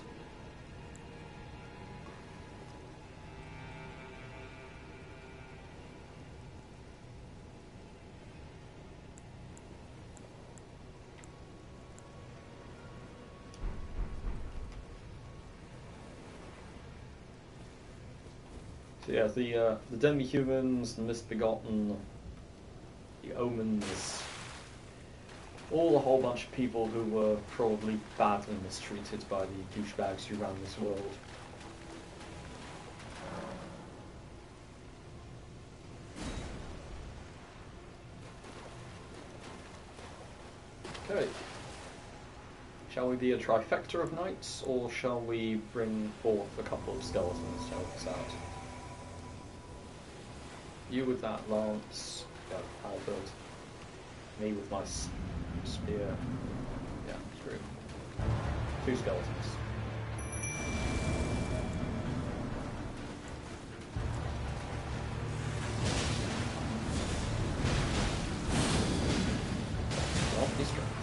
A: So yeah, the demi-humans, the misbegotten, the omens, all a whole bunch of people who were probably badly mistreated by the douchebags who ran this world. Okay. Shall we be a trifecta of knights, or shall we bring forth a couple of skeletons to help us out? You with that lance, halberd. Me with my spear. Yeah, true. 2 skeletons. Well, be strength.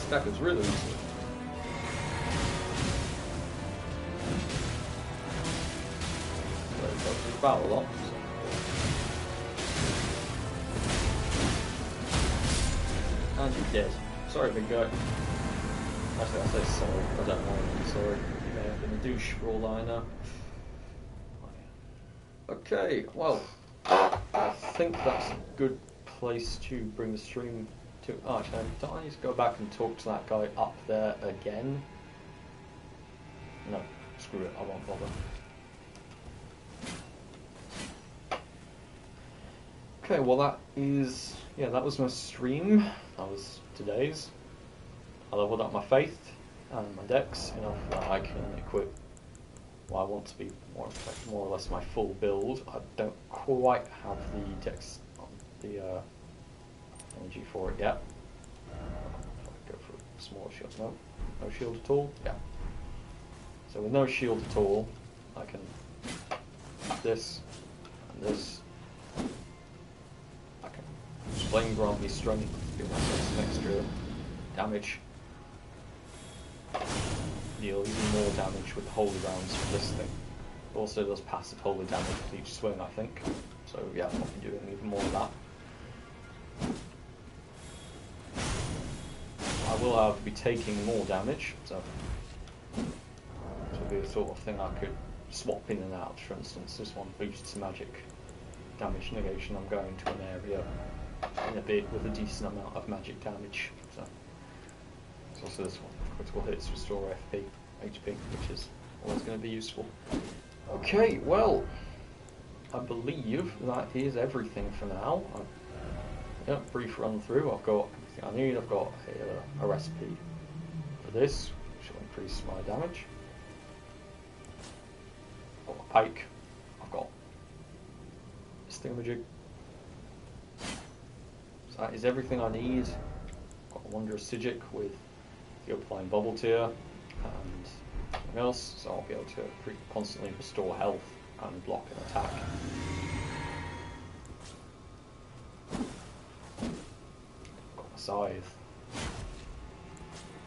A: That was really easy. So it's about a lot. And you're dead. Sorry, big guy. Actually, I say sorry. I don't know. I'm sorry. You may have been a douche for all I know. Okay, well, I think that's a good place to bring the stream to. Oh, actually, don't I need to go back and talk to that guy up there again? No, screw it, I won't bother. Okay, well that was my stream. That was today's. I leveled up my faith and my dex enough that I can equip what I want to be more or less my full build. I don't quite have the dex on the energy for it yet. If I go for a small shield, no shield at all. Yeah. So with no shield at all, I can have this and this. I can flame grant me strength, give myself some extra damage. Deal even more damage with the holy rounds for this thing. It also does passive holy damage with each swing, I think. So yeah, I'll be doing even more of that. I will be taking more damage, so this will be the sort of thing I could swap in and out. For instance, this one boosts magic damage negation. I'm going to an area in a bit with a decent amount of magic damage. So there's also this one, critical hits restore FP, HP, which is always going to be useful. Okay, well, I believe that is everything for now. Brief run through. I've got everything I need. I've got a recipe for this, which will increase my damage. I've got a pike. I've got this thingamajig. So that is everything I need. I've got a Wondrous Sigic with the Overflying Bubble Tier and anything else, so I'll be able to constantly restore health and block an attack. Got my scythe.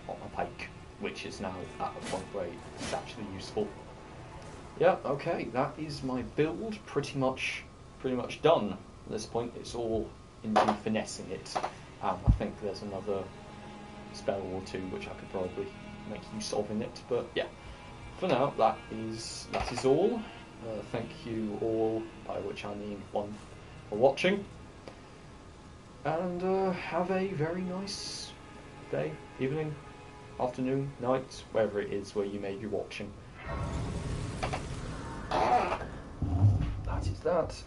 A: Got my pike, which is now at a point where it's actually useful. Yeah, okay, that is my build pretty much done. At this point, it's all into finessing it. I think there's another spell or two which I could probably make use of in it, but yeah. For now, that is all. Thank you all, by which I mean one, for watching. And have a very nice day, evening, afternoon, night, wherever it is where you may be watching. That is that.